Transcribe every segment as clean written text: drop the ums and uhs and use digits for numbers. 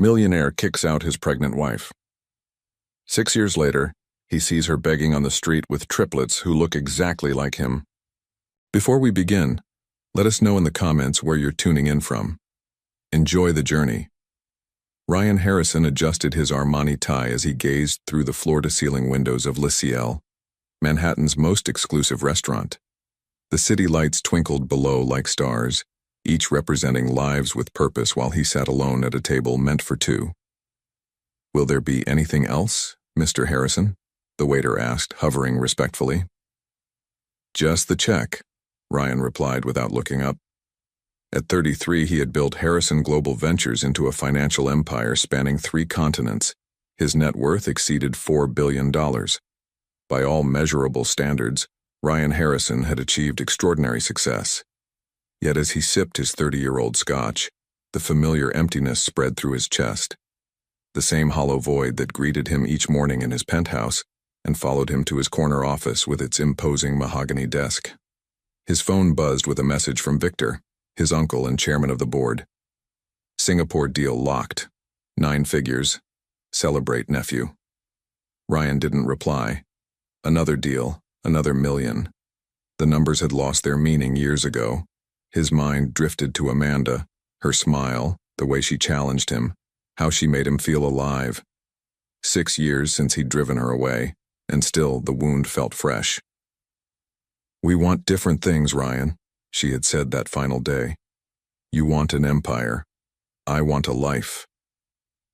Millionaire kicks out his pregnant wife. 6 years later, he sees her begging on the street with triplets who look exactly like him. Before we begin, let us know in the comments where you're tuning in from. Enjoy the journey. Ryan Harrison adjusted his Armani tie as he gazed through the floor-to-ceiling windows of Le Ciel, Manhattan's most exclusive restaurant. The city lights twinkled below like stars, each representing lives with purpose while he sat alone at a table meant for two. "Will there be anything else, Mr. Harrison?" the waiter asked, hovering respectfully. "Just the check," Ryan replied without looking up. At 33, he had built Harrison Global Ventures into a financial empire spanning 3 continents. His net worth exceeded $4 billion. By all measurable standards, Ryan Harrison had achieved extraordinary success. Yet as he sipped his 30-year-old scotch, the familiar emptiness spread through his chest. The same hollow void that greeted him each morning in his penthouse and followed him to his corner office with its imposing mahogany desk. His phone buzzed with a message from Victor, his uncle and chairman of the board. "Singapore deal locked. 9 figures. Celebrate, nephew." Ryan didn't reply. Another deal, another million. The numbers had lost their meaning years ago. His mind drifted to Amanda, her smile, the way she challenged him, how she made him feel alive. 6 years since he'd driven her away, and still the wound felt fresh. "We want different things, Ryan," she had said that final day. "You want an empire. I want a life."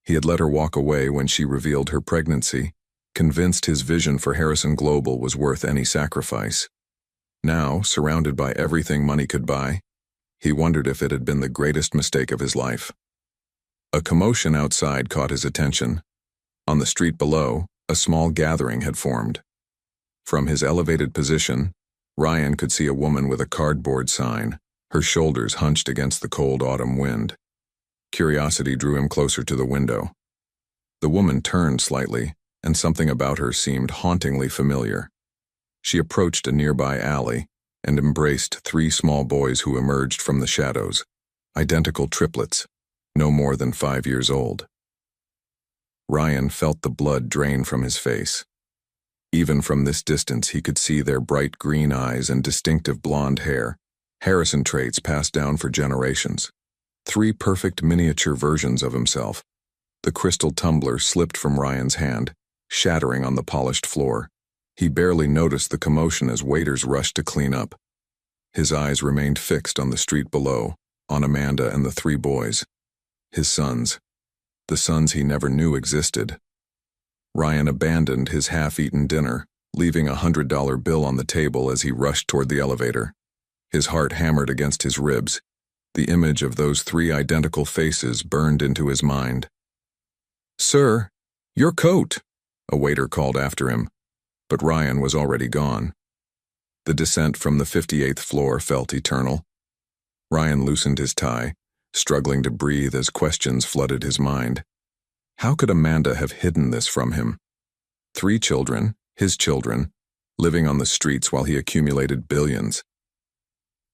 He had let her walk away when she revealed her pregnancy, convinced his vision for Harrison Global was worth any sacrifice. Now, surrounded by everything money could buy, he wondered if it had been the greatest mistake of his life. A commotion outside caught his attention. On the street below, a small gathering had formed. From his elevated position, Ryan could see a woman with a cardboard sign, her shoulders hunched against the cold autumn wind. Curiosity drew him closer to the window. The woman turned slightly, and something about her seemed hauntingly familiar. She approached a nearby alley and embraced 3 small boys who emerged from the shadows, identical triplets, no more than 5 years old. Ryan felt the blood drain from his face. Even from this distance, he could see their bright green eyes and distinctive blonde hair, Harrison traits passed down for generations. 3 perfect miniature versions of himself. The crystal tumbler slipped from Ryan's hand, shattering on the polished floor. He barely noticed the commotion as waiters rushed to clean up. His eyes remained fixed on the street below, on Amanda and the 3 boys. His sons. The sons he never knew existed. Ryan abandoned his half-eaten dinner, leaving a $100 bill on the table as he rushed toward the elevator. His heart hammered against his ribs. The image of those 3 identical faces burned into his mind. "Sir, your coat," a waiter called after him, but Ryan was already gone. The descent from the 58th floor felt eternal. Ryan loosened his tie, struggling to breathe as questions flooded his mind. How could Amanda have hidden this from him? 3 children, his children, living on the streets while he accumulated billions.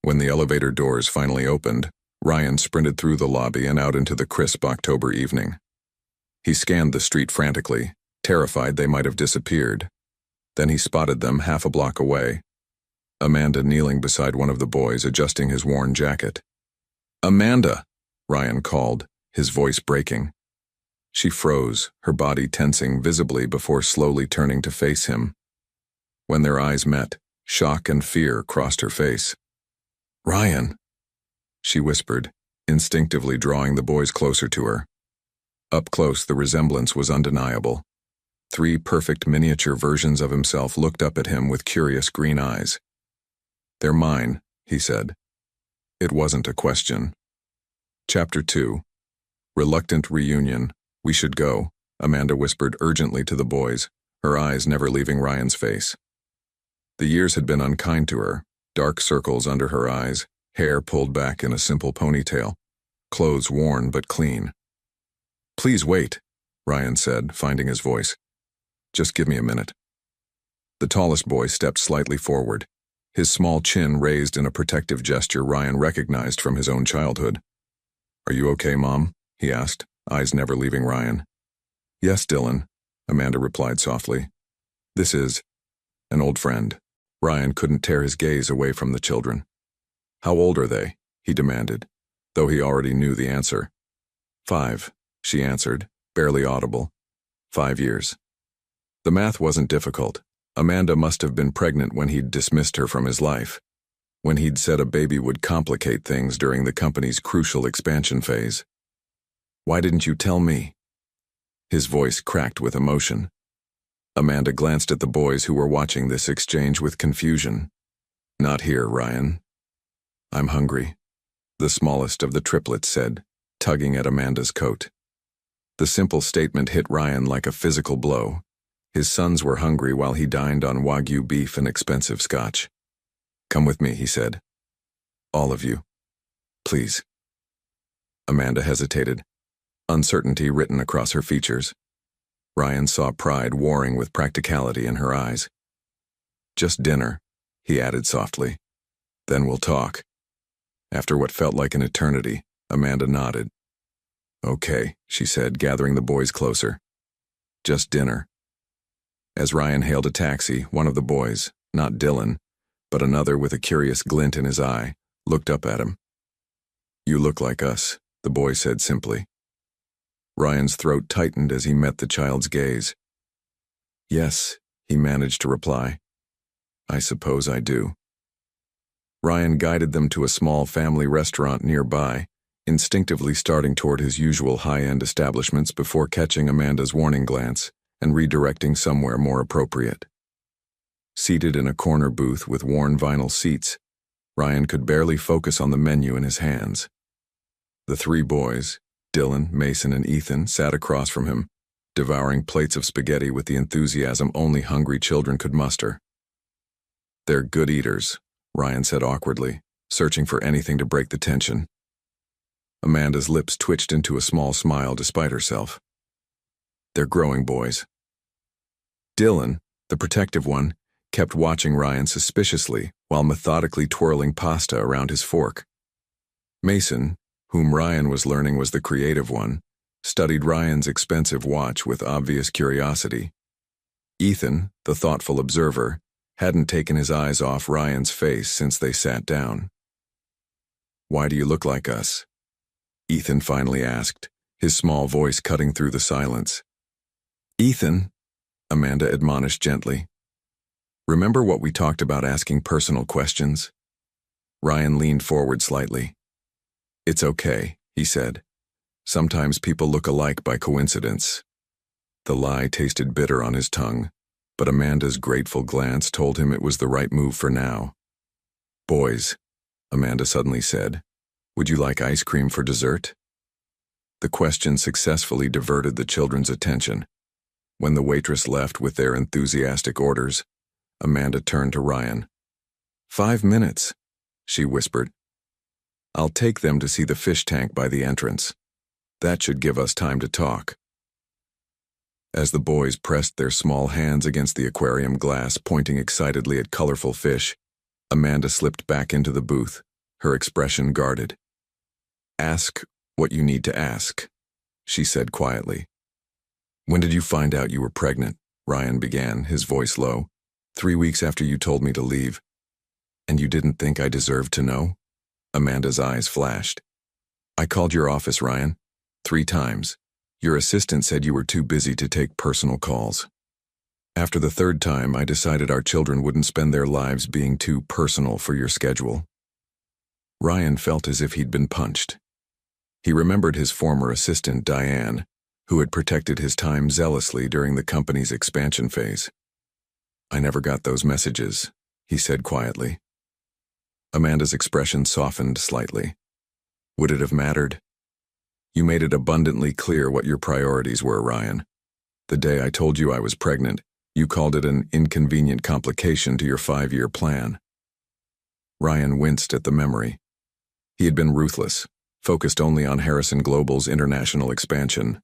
When the elevator doors finally opened, Ryan sprinted through the lobby and out into the crisp October evening. He scanned the street frantically, terrified they might have disappeared. Then he spotted them half a block away. Amanda kneeling beside one of the boys, adjusting his worn jacket. "Amanda!" Ryan called, his voice breaking. She froze, her body tensing visibly before slowly turning to face him. When their eyes met, shock and fear crossed her face. "Ryan," she whispered, instinctively drawing the boys closer to her. Up close, the resemblance was undeniable. 3 perfect miniature versions of himself looked up at him with curious green eyes. "They're mine," he said. It wasn't a question. Chapter 2. Reluctant reunion. "We should go," Amanda whispered urgently to the boys, her eyes never leaving Ryan's face. The years had been unkind to her, dark circles under her eyes, hair pulled back in a simple ponytail, clothes worn but clean. "Please wait," Ryan said, finding his voice. "Just give me a minute." The tallest boy stepped slightly forward, his small chin raised in a protective gesture Ryan recognized from his own childhood. "Are you okay, Mom?" he asked, eyes never leaving Ryan. "Yes, Dylan," Amanda replied softly. "This is an old friend." Ryan couldn't tear his gaze away from the children. "How old are they?" he demanded, though he already knew the answer. "5, she answered, barely audible. 5 years. The math wasn't difficult. Amanda must have been pregnant when he'd dismissed her from his life, when he'd said a baby would complicate things during the company's crucial expansion phase. "Why didn't you tell me?" His voice cracked with emotion. Amanda glanced at the boys who were watching this exchange with confusion. "Not here, Ryan." "I'm hungry," the smallest of the triplets said, tugging at Amanda's coat. The simple statement hit Ryan like a physical blow. His sons were hungry while he dined on Wagyu beef and expensive scotch. "Come with me," he said. "All of you. Please." Amanda hesitated, uncertainty written across her features. Ryan saw pride warring with practicality in her eyes. "Just dinner," he added softly. "Then we'll talk." After what felt like an eternity, Amanda nodded. "Okay," she said, gathering the boys closer. "Just dinner." As Ryan hailed a taxi, one of the boys, not Dylan, but another with a curious glint in his eye, looked up at him. "You look like us," the boy said simply. Ryan's throat tightened as he met the child's gaze. "Yes," he managed to reply. "I suppose I do." Ryan guided them to a small family restaurant nearby, instinctively starting toward his usual high-end establishments before catching Amanda's warning glance and redirecting somewhere more appropriate. Seated in a corner booth with worn vinyl seats, Ryan could barely focus on the menu in his hands. The 3 boys, Dylan, Mason, and Ethan, sat across from him, devouring plates of spaghetti with the enthusiasm only hungry children could muster. "They're good eaters," Ryan said awkwardly, searching for anything to break the tension. Amanda's lips twitched into a small smile despite herself. "They're growing boys." Dylan, the protective one, kept watching Ryan suspiciously while methodically twirling pasta around his fork. Mason, whom Ryan was learning was the creative one, studied Ryan's expensive watch with obvious curiosity. Ethan, the thoughtful observer, hadn't taken his eyes off Ryan's face since they sat down. "Why do you look like us?" Ethan finally asked, his small voice cutting through the silence. "Ethan," Amanda admonished gently, "remember what we talked about asking personal questions?" Ryan leaned forward slightly. "It's okay," he said. "Sometimes people look alike by coincidence." The lie tasted bitter on his tongue, but Amanda's grateful glance told him it was the right move for now. "Boys," Amanda suddenly said, "would you like ice cream for dessert?" The question successfully diverted the children's attention. When the waitress left with their enthusiastic orders, Amanda turned to Ryan. 5 minutes, she whispered. "I'll take them to see the fish tank by the entrance. That should give us time to talk." As the boys pressed their small hands against the aquarium glass, pointing excitedly at colorful fish, Amanda slipped back into the booth, her expression guarded. "Ask what you need to ask," she said quietly. "When did you find out you were pregnant?" Ryan began, his voice low. 3 weeks after you told me to leave." "And you didn't think I deserved to know?" Amanda's eyes flashed. "I called your office, Ryan. 3 times. Your assistant said you were too busy to take personal calls. After the 3rd time, I decided our children wouldn't spend their lives being too personal for your schedule." Ryan felt as if he'd been punched. He remembered his former assistant, Diane, who had protected his time zealously during the company's expansion phase. "I never got those messages," he said quietly. Amanda's expression softened slightly. "Would it have mattered? You made it abundantly clear what your priorities were, Ryan. The day I told you I was pregnant, you called it an inconvenient complication to your 5-year plan." Ryan winced at the memory. He had been ruthless, focused only on Harrison Global's international expansion.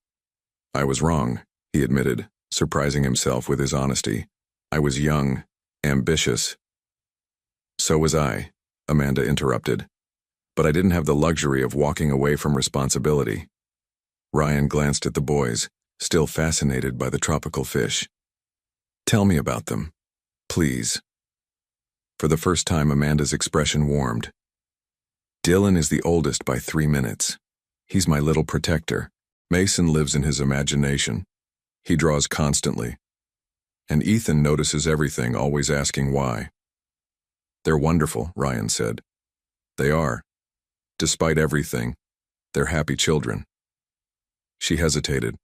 "I was wrong," he admitted, surprising himself with his honesty. "I was young, ambitious." "So was I," Amanda interrupted. "But I didn't have the luxury of walking away from responsibility." Ryan glanced at the boys, still fascinated by the tropical fish. Tell me about them, please. For the first time, Amanda's expression warmed. Dylan is the oldest by 3 minutes. He's my little protector. Mason lives in his imagination. He draws constantly. And Ethan notices everything, always asking why. They're wonderful, Ryan said. They are. Despite everything, they're happy children. She hesitated.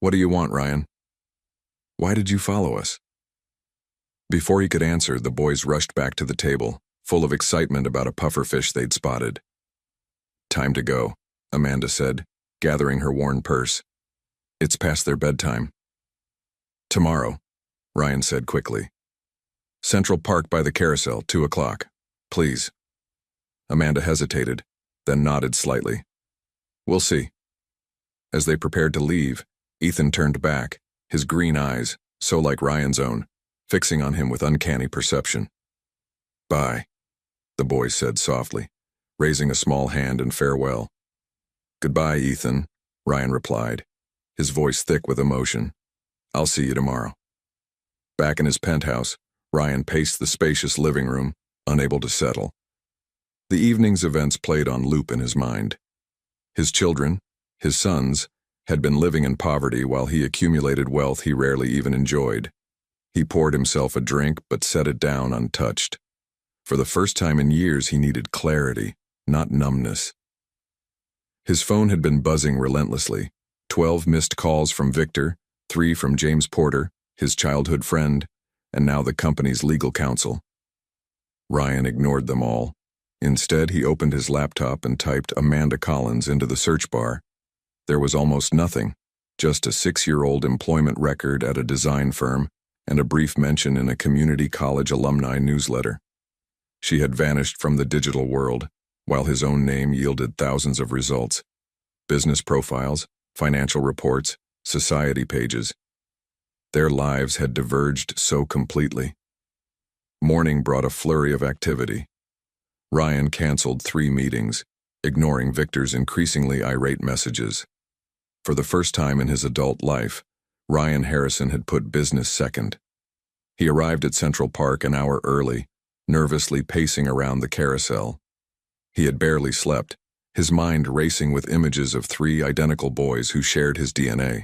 What do you want, Ryan? Why did you follow us? Before he could answer, the boys rushed back to the table, full of excitement about a pufferfish they'd spotted. Time to go, Amanda said, gathering her worn purse. It's past their bedtime. Tomorrow, Ryan said quickly. Central Park by the carousel, 2 o'clock. Please. Amanda hesitated, then nodded slightly. We'll see. As they prepared to leave, Ethan turned back, his green eyes, so like Ryan's own, fixing on him with uncanny perception. Bye, the boy said softly, raising a small hand in farewell. Goodbye, Ethan, Ryan replied, his voice thick with emotion. I'll see you tomorrow. Back in his penthouse, Ryan paced the spacious living room, unable to settle. The evening's events played on loop in his mind. His children, his sons, had been living in poverty while he accumulated wealth he rarely even enjoyed. He poured himself a drink but set it down untouched. For the first time in years, he needed clarity, not numbness. His phone had been buzzing relentlessly. 12 missed calls from Victor, 3 from James Porter, his childhood friend, and now the company's legal counsel. Ryan ignored them all. Instead, he opened his laptop and typed Amanda Collins into the search bar. There was almost nothing, just a 6-year-old employment record at a design firm and a brief mention in a community college alumni newsletter. She had vanished from the digital world, while his own name yielded thousands of results. Business profiles, financial reports, society pages. Their lives had diverged so completely. Morning brought a flurry of activity. Ryan canceled 3 meetings, ignoring Victor's increasingly irate messages. For the first time in his adult life, Ryan Harrison had put business second. He arrived at Central Park an hour early, nervously pacing around the carousel. He had barely slept, his mind racing with images of 3 identical boys who shared his DNA.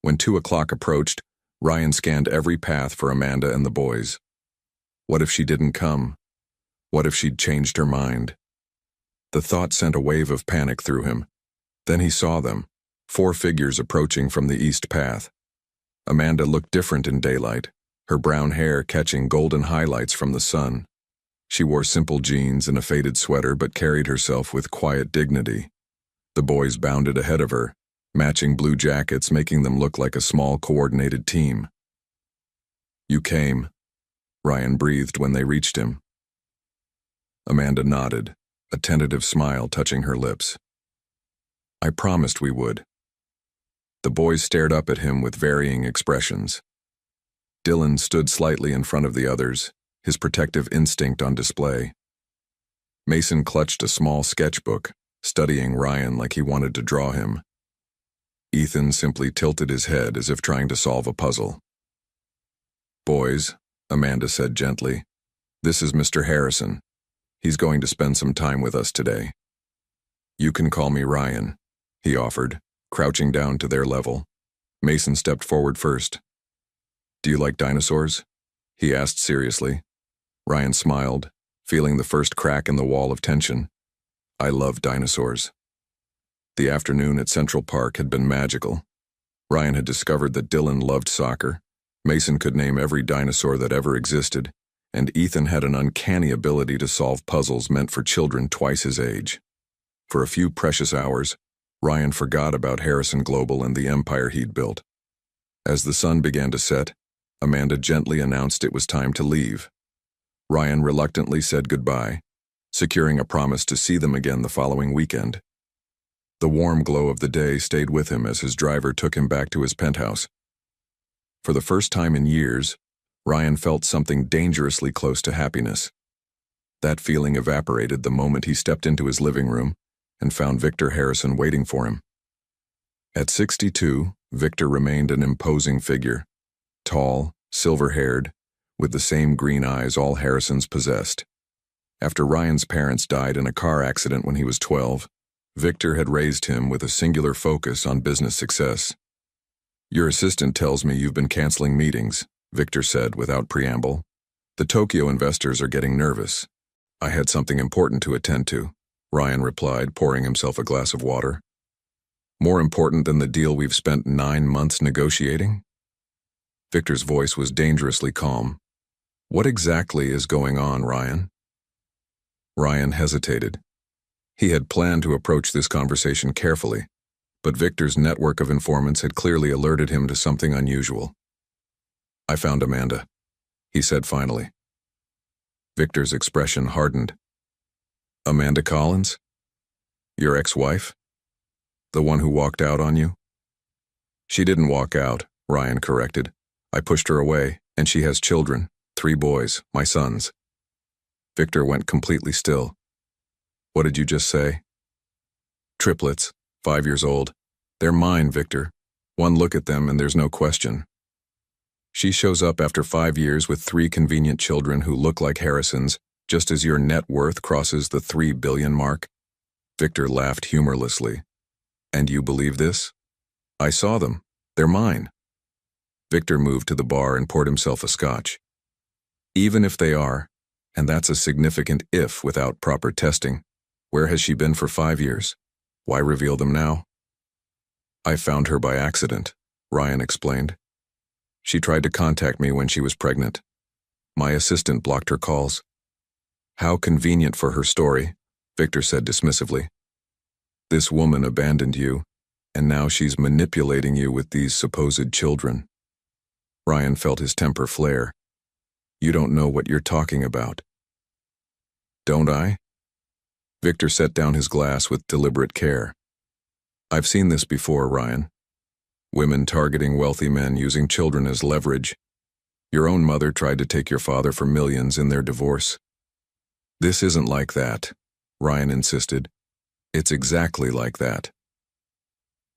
When 2 o'clock approached, Ryan scanned every path for Amanda and the boys. What if she didn't come? What if she'd changed her mind? The thought sent a wave of panic through him. Then he saw them, 4 figures approaching from the east path. Amanda looked different in daylight, her brown hair catching golden highlights from the sun. She wore simple jeans and a faded sweater but carried herself with quiet dignity. The boys bounded ahead of her, matching blue jackets making them look like a small coordinated team. You came, Ryan breathed when they reached him. Amanda nodded, a tentative smile touching her lips. I promised we would. The boys stared up at him with varying expressions. Dylan stood slightly in front of the others, his protective instinct on display. Mason clutched a small sketchbook, studying Ryan like he wanted to draw him. Ethan simply tilted his head as if trying to solve a puzzle. Boys, Amanda said gently, this is Mr. Harrison. He's going to spend some time with us today. You can call me Ryan, he offered, crouching down to their level. Mason stepped forward first. Do you like dinosaurs? He asked seriously. Ryan smiled, feeling the first crack in the wall of tension. I love dinosaurs. The afternoon at Central Park had been magical. Ryan had discovered that Dylan loved soccer, Mason could name every dinosaur that ever existed, and Ethan had an uncanny ability to solve puzzles meant for children twice his age. For a few precious hours, Ryan forgot about Harrison Global and the empire he'd built. As the sun began to set, Amanda gently announced it was time to leave. Ryan reluctantly said goodbye, securing a promise to see them again the following weekend. The warm glow of the day stayed with him as his driver took him back to his penthouse. For the first time in years, Ryan felt something dangerously close to happiness. That feeling evaporated the moment he stepped into his living room and found Victor Harrison waiting for him. At 62, Victor remained an imposing figure, tall, silver-haired, with the same green eyes all Harrisons possessed. After Ryan's parents died in a car accident when he was 12, Victor had raised him with a singular focus on business success. "Your assistant tells me you've been canceling meetings," Victor said without preamble. "The Tokyo investors are getting nervous." "I had something important to attend to," Ryan replied, pouring himself a glass of water. "More important than the deal we've spent 9 months negotiating?" Victor's voice was dangerously calm. "What exactly is going on, Ryan?" Ryan hesitated. He had planned to approach this conversation carefully, but Victor's network of informants had clearly alerted him to something unusual. "I found Amanda," he said finally. Victor's expression hardened. "Amanda Collins? Your ex-wife? The one who walked out on you?" "She didn't walk out," Ryan corrected. "I pushed her away, and she has children, 3 boys, my sons." Victor went completely still. "What did you just say?" "Triplets, 5 years old. They're mine, Victor. One look at them and there's no question." "She shows up after 5 years with 3 convenient children who look like Harrisons, just as your net worth crosses the 3 billion mark?" Victor laughed humorlessly. "And you believe this?" "I saw them. They're mine." Victor moved to the bar and poured himself a scotch. "Even if they are, and that's a significant if without proper testing, where has she been for 5 years? Why reveal them now?" "I found her by accident," Ryan explained. "She tried to contact me when she was pregnant. My assistant blocked her calls." "How convenient for her story," Victor said dismissively. "This woman abandoned you, and now she's manipulating you with these supposed children." Ryan felt his temper flare. "You don't know what you're talking about." "Don't I?" Victor set down his glass with deliberate care. "I've seen this before, Ryan. Women targeting wealthy men using children as leverage. Your own mother tried to take your father for millions in their divorce." "This isn't like that," Ryan insisted. "It's exactly like that."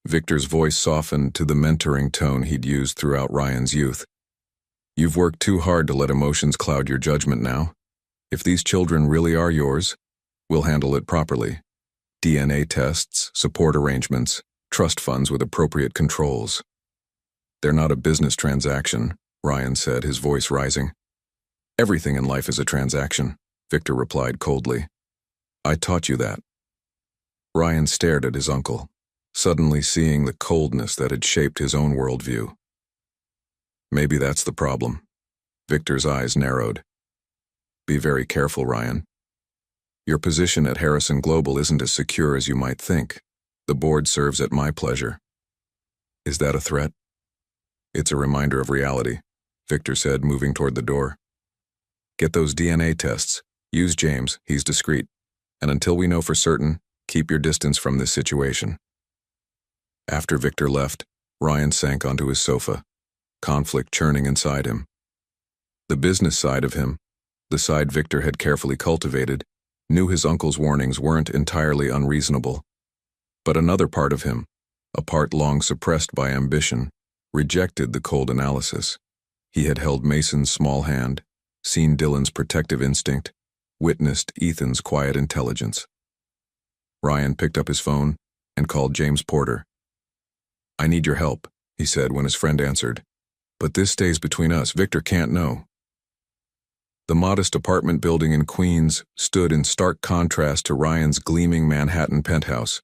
Victor's voice softened to the mentoring tone he'd used throughout Ryan's youth. "You've worked too hard to let emotions cloud your judgment now. If these children really are yours, we'll handle it properly. DNA tests, support arrangements, trust funds with appropriate controls." "They're not a business transaction," Ryan said, his voice rising. "Everything in life is a transaction," Victor replied coldly. "I taught you that." Ryan stared at his uncle, suddenly seeing the coldness that had shaped his own worldview. "Maybe that's the problem." Victor's eyes narrowed. "Be very careful, Ryan. Your position at Harrison Global isn't as secure as you might think. The board serves at my pleasure." "Is that a threat?" "It's a reminder of reality," Victor said, moving toward the door. "Get those DNA tests. Use James, he's discreet. And until we know for certain, keep your distance from this situation." After Victor left, Ryan sank onto his sofa, conflict churning inside him. The business side of him, the side Victor had carefully cultivated, knew his uncle's warnings weren't entirely unreasonable. But another part of him, a part long suppressed by ambition, rejected the cold analysis. He had held Mason's small hand, seen Dylan's protective instinct, witnessed Ethan's quiet intelligence. Ryan picked up his phone and called James Porter. "I need your help," he said when his friend answered. "But this stays between us. Victor can't know." The modest apartment building in Queens stood in stark contrast to Ryan's gleaming Manhattan penthouse.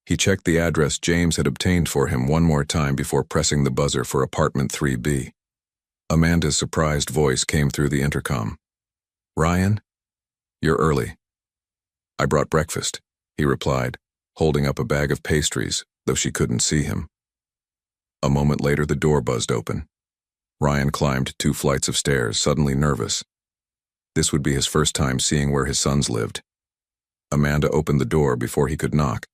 He checked the address James had obtained for him one more time before pressing the buzzer for apartment 3B. Amanda's surprised voice came through the intercom. "Ryan? You're early." "I brought breakfast," he replied, holding up a bag of pastries, though she couldn't see him. A moment later, the door buzzed open. Ryan climbed 2 flights of stairs, suddenly nervous. This would be his first time seeing where his sons lived. Amanda opened the door before he could knock.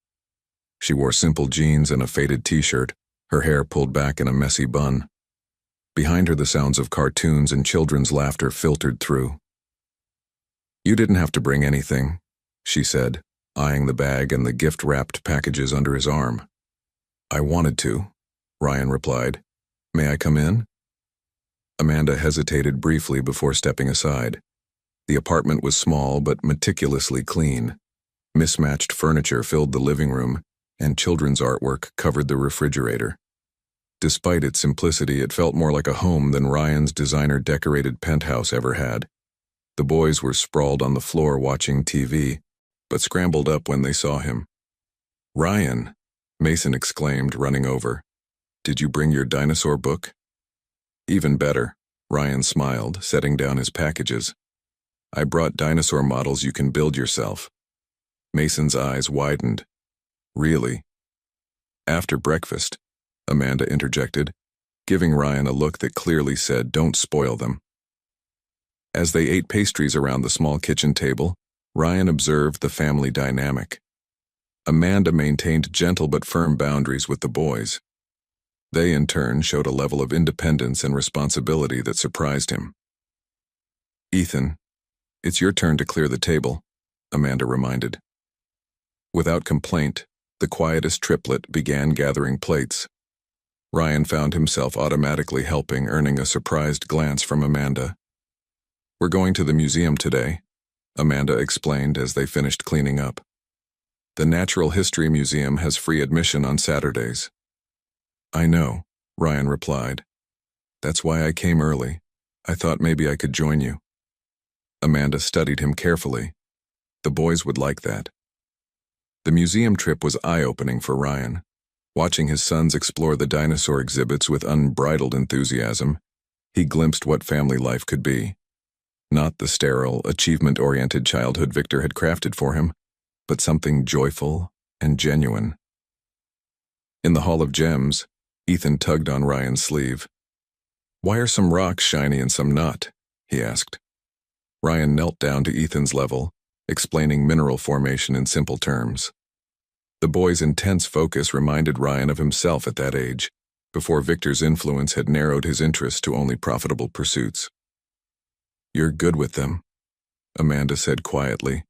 She wore simple jeans and a faded t-shirt, her hair pulled back in a messy bun. Behind her, the sounds of cartoons and children's laughter filtered through. "You didn't have to bring anything," she said, eyeing the bag and the gift-wrapped packages under his arm. I wanted to, Ryan replied. May I come in? Amanda hesitated briefly before stepping aside. The apartment was small but meticulously clean. Mismatched furniture filled the living room, and children's artwork covered the refrigerator. Despite its simplicity, it felt more like a home than Ryan's designer-decorated penthouse ever had. The boys were sprawled on the floor watching TV, but scrambled up when they saw him. Ryan, Mason exclaimed, running over. Did you bring your dinosaur book? Even better, Ryan smiled, setting down his packages. I brought dinosaur models you can build yourself. Mason's eyes widened. Really? After breakfast, Amanda interjected, giving Ryan a look that clearly said, don't spoil them. As they ate pastries around the small kitchen table, Ryan observed the family dynamic. Amanda maintained gentle but firm boundaries with the boys. They, in turn, showed a level of independence and responsibility that surprised him. Ethan, it's your turn to clear the table, Amanda reminded. Without complaint, the quietest triplet began gathering plates. Ryan found himself automatically helping, earning a surprised glance from Amanda. We're going to the museum today, Amanda explained as they finished cleaning up. The Natural History Museum has free admission on Saturdays. I know, Ryan replied. That's why I came early. I thought maybe I could join you. Amanda studied him carefully. The boys would like that. The museum trip was eye-opening for Ryan. Watching his sons explore the dinosaur exhibits with unbridled enthusiasm, he glimpsed what family life could be. Not the sterile, achievement-oriented childhood Victor had crafted for him, but something joyful and genuine. In the Hall of Gems, Ethan tugged on Ryan's sleeve. Why are some rocks shiny and some not? He asked. Ryan knelt down to Ethan's level, explaining mineral formation in simple terms. The boy's intense focus reminded Ryan of himself at that age, before Victor's influence had narrowed his interest to only profitable pursuits. You're good with them, Amanda said quietly,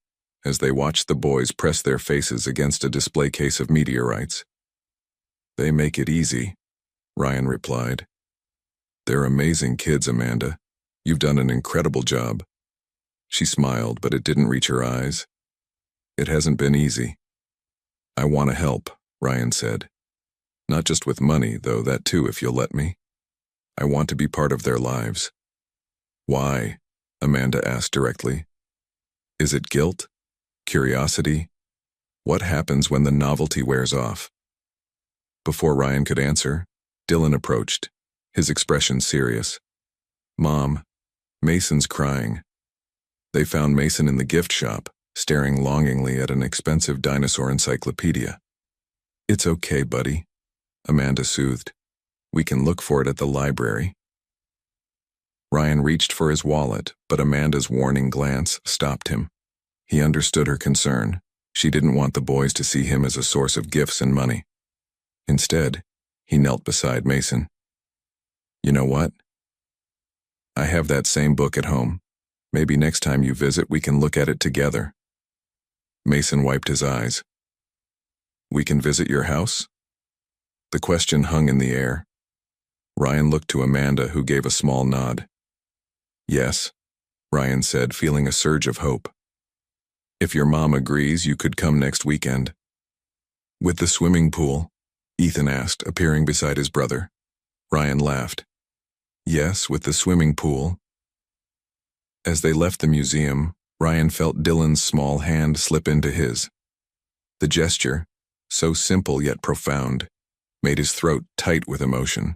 as they watched the boys press their faces against a display case of meteorites. They make it easy, Ryan replied. They're amazing kids, Amanda. You've done an incredible job. She smiled, but it didn't reach her eyes. It hasn't been easy. I want to help, Ryan said. Not just with money, though that too, if you'll let me. I want to be part of their lives. Why? Amanda asked directly. Is it guilt? Curiosity? What happens when the novelty wears off? Before Ryan could answer, Dylan approached, his expression serious. Mom, Mason's crying. They found Mason in the gift shop, staring longingly at an expensive dinosaur encyclopedia. It's okay, buddy, Amanda soothed. We can look for it at the library. Ryan reached for his wallet, but Amanda's warning glance stopped him. He understood her concern. She didn't want the boys to see him as a source of gifts and money. Instead, he knelt beside Mason. You know what? I have that same book at home. Maybe next time you visit, we can look at it together. Mason wiped his eyes. We can visit your house? The question hung in the air. Ryan looked to Amanda, who gave a small nod. Yes, Ryan said, feeling a surge of hope. If your mom agrees, you could come next weekend. With the swimming pool? Ethan asked, appearing beside his brother. Ryan laughed. Yes, with the swimming pool. As they left the museum, Ryan felt Dylan's small hand slip into his. The gesture, so simple yet profound, made his throat tight with emotion.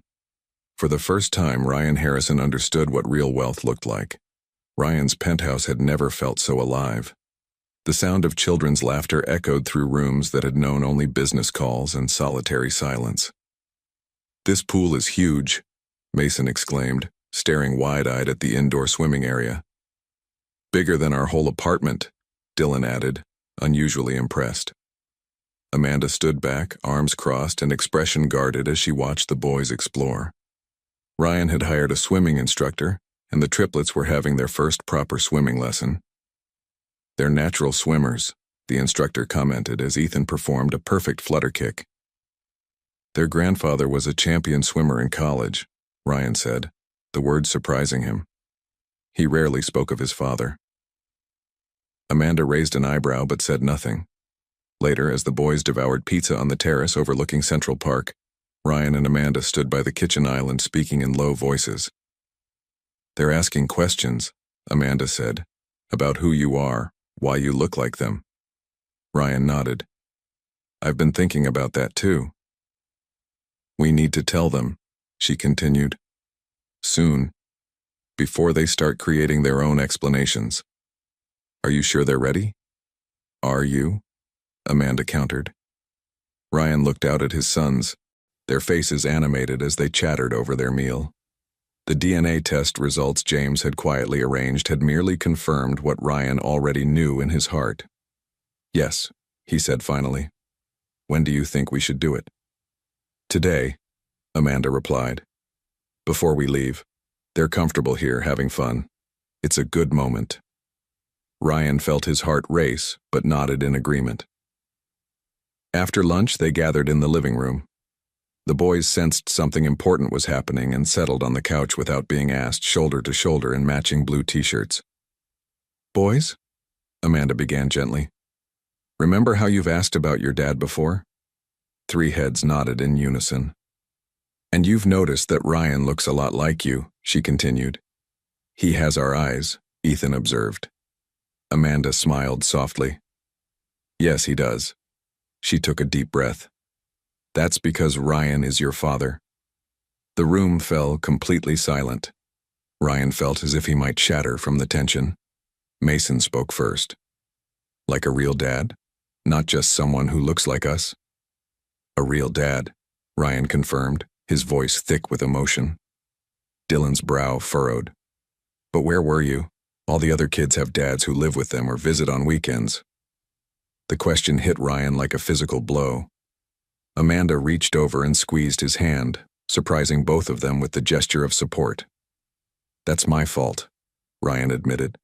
For the first time, Ryan Harrison understood what real wealth looked like. Ryan's penthouse had never felt so alive. The sound of children's laughter echoed through rooms that had known only business calls and solitary silence. This pool is huge, Mason exclaimed, staring wide-eyed at the indoor swimming area. Bigger than our whole apartment, Dylan added, unusually impressed. Amanda stood back, arms crossed and expression guarded as she watched the boys explore. Ryan had hired a swimming instructor, and the triplets were having their first proper swimming lesson. They're natural swimmers, the instructor commented as Ethan performed a perfect flutter kick. Their grandfather was a champion swimmer in college, Ryan said, the words surprising him. He rarely spoke of his father. Amanda raised an eyebrow but said nothing. Later, as the boys devoured pizza on the terrace overlooking Central Park, Ryan and Amanda stood by the kitchen island speaking in low voices. "They're asking questions," Amanda said, "about who you are, why you look like them." Ryan nodded. "I've been thinking about that too." "We need to tell them," she continued. "Soon, before they start creating their own explanations." "Are you sure they're ready?" "Are you?" Amanda countered. Ryan looked out at his sons, their faces animated as they chattered over their meal. The DNA test results James had quietly arranged had merely confirmed what Ryan already knew in his heart. "Yes," he said finally. "When do you think we should do it?" "Today," Amanda replied. "Before we leave. They're comfortable here, having fun. It's a good moment." Ryan felt his heart race, but nodded in agreement. After lunch, they gathered in the living room. The boys sensed something important was happening and settled on the couch without being asked, shoulder to shoulder in matching blue t-shirts. "Boys?" Amanda began gently. "Remember how you've asked about your dad before?" 3 heads nodded in unison. "And you've noticed that Ryan looks a lot like you," she continued. "He has our eyes," Ethan observed. Amanda smiled softly. "Yes, he does." She took a deep breath. "That's because Ryan is your father." The room fell completely silent. Ryan felt as if he might shatter from the tension. Mason spoke first. "Like a real dad? Not just someone who looks like us?" "A real dad," Ryan confirmed, his voice thick with emotion. Dylan's brow furrowed. "But where were you? All the other kids have dads who live with them or visit on weekends." The question hit Ryan like a physical blow. Amanda reached over and squeezed his hand, surprising both of them with the gesture of support. "That's my fault," Ryan admitted.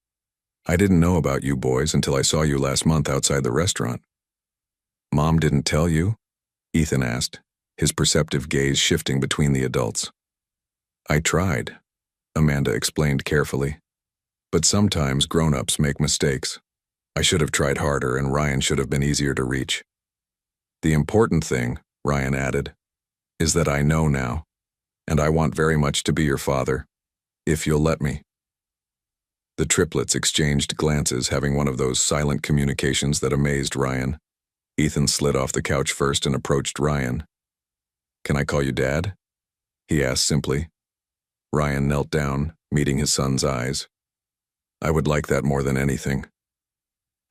"I didn't know about you boys until I saw you last month outside the restaurant." "Mom didn't tell you?" Ethan asked, his perceptive gaze shifting between the adults. "I tried," Amanda explained carefully. "But sometimes grown-ups make mistakes. I should have tried harder and Ryan should have been easier to reach. The important thing," Ryan added, "is that I know now, and I want very much to be your father, if you'll let me." The triplets exchanged glances, having one of those silent communications that amazed Ryan. Ethan slid off the couch first and approached Ryan. "Can I call you Dad?" he asked simply. Ryan knelt down, meeting his son's eyes. "I would like that more than anything."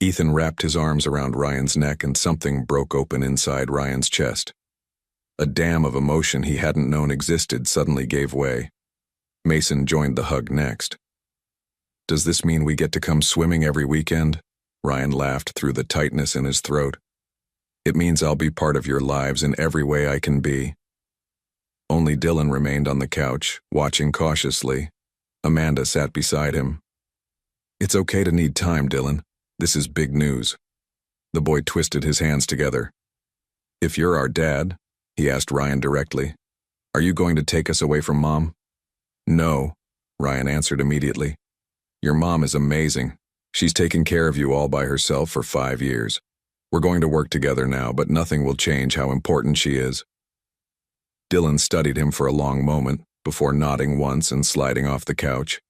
Ethan wrapped his arms around Ryan's neck and something broke open inside Ryan's chest. A dam of emotion he hadn't known existed suddenly gave way. Mason joined the hug next. "Does this mean we get to come swimming every weekend?" Ryan laughed through the tightness in his throat. "It means I'll be part of your lives in every way I can be." Only Dylan remained on the couch, watching cautiously. Amanda sat beside him. "It's okay to need time, Dylan. This is big news." The boy twisted his hands together. "If you're our dad," he asked Ryan directly, "are you going to take us away from Mom?" "No," Ryan answered immediately. "Your mom is amazing. She's taken care of you all by herself for 5 years. We're going to work together now, but nothing will change how important she is." Dylan studied him for a long moment, before nodding once and sliding off the couch.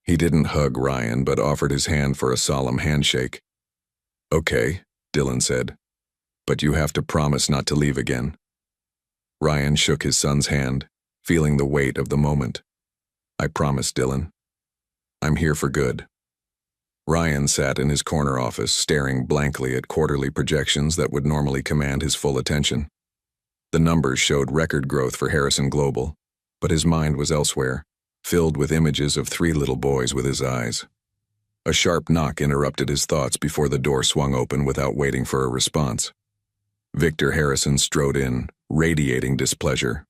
He didn't hug Ryan, but offered his hand for a solemn handshake. "Okay," Dylan said, "but you have to promise not to leave again." Ryan shook his son's hand, feeling the weight of the moment. "I promise, Dylan. I'm here for good." Ryan sat in his corner office, staring blankly at quarterly projections that would normally command his full attention. The numbers showed record growth for Harrison Global, but his mind was elsewhere, filled with images of 3 little boys with his eyes. A sharp knock interrupted his thoughts before the door swung open without waiting for a response. Victor Harrison strode in, radiating displeasure.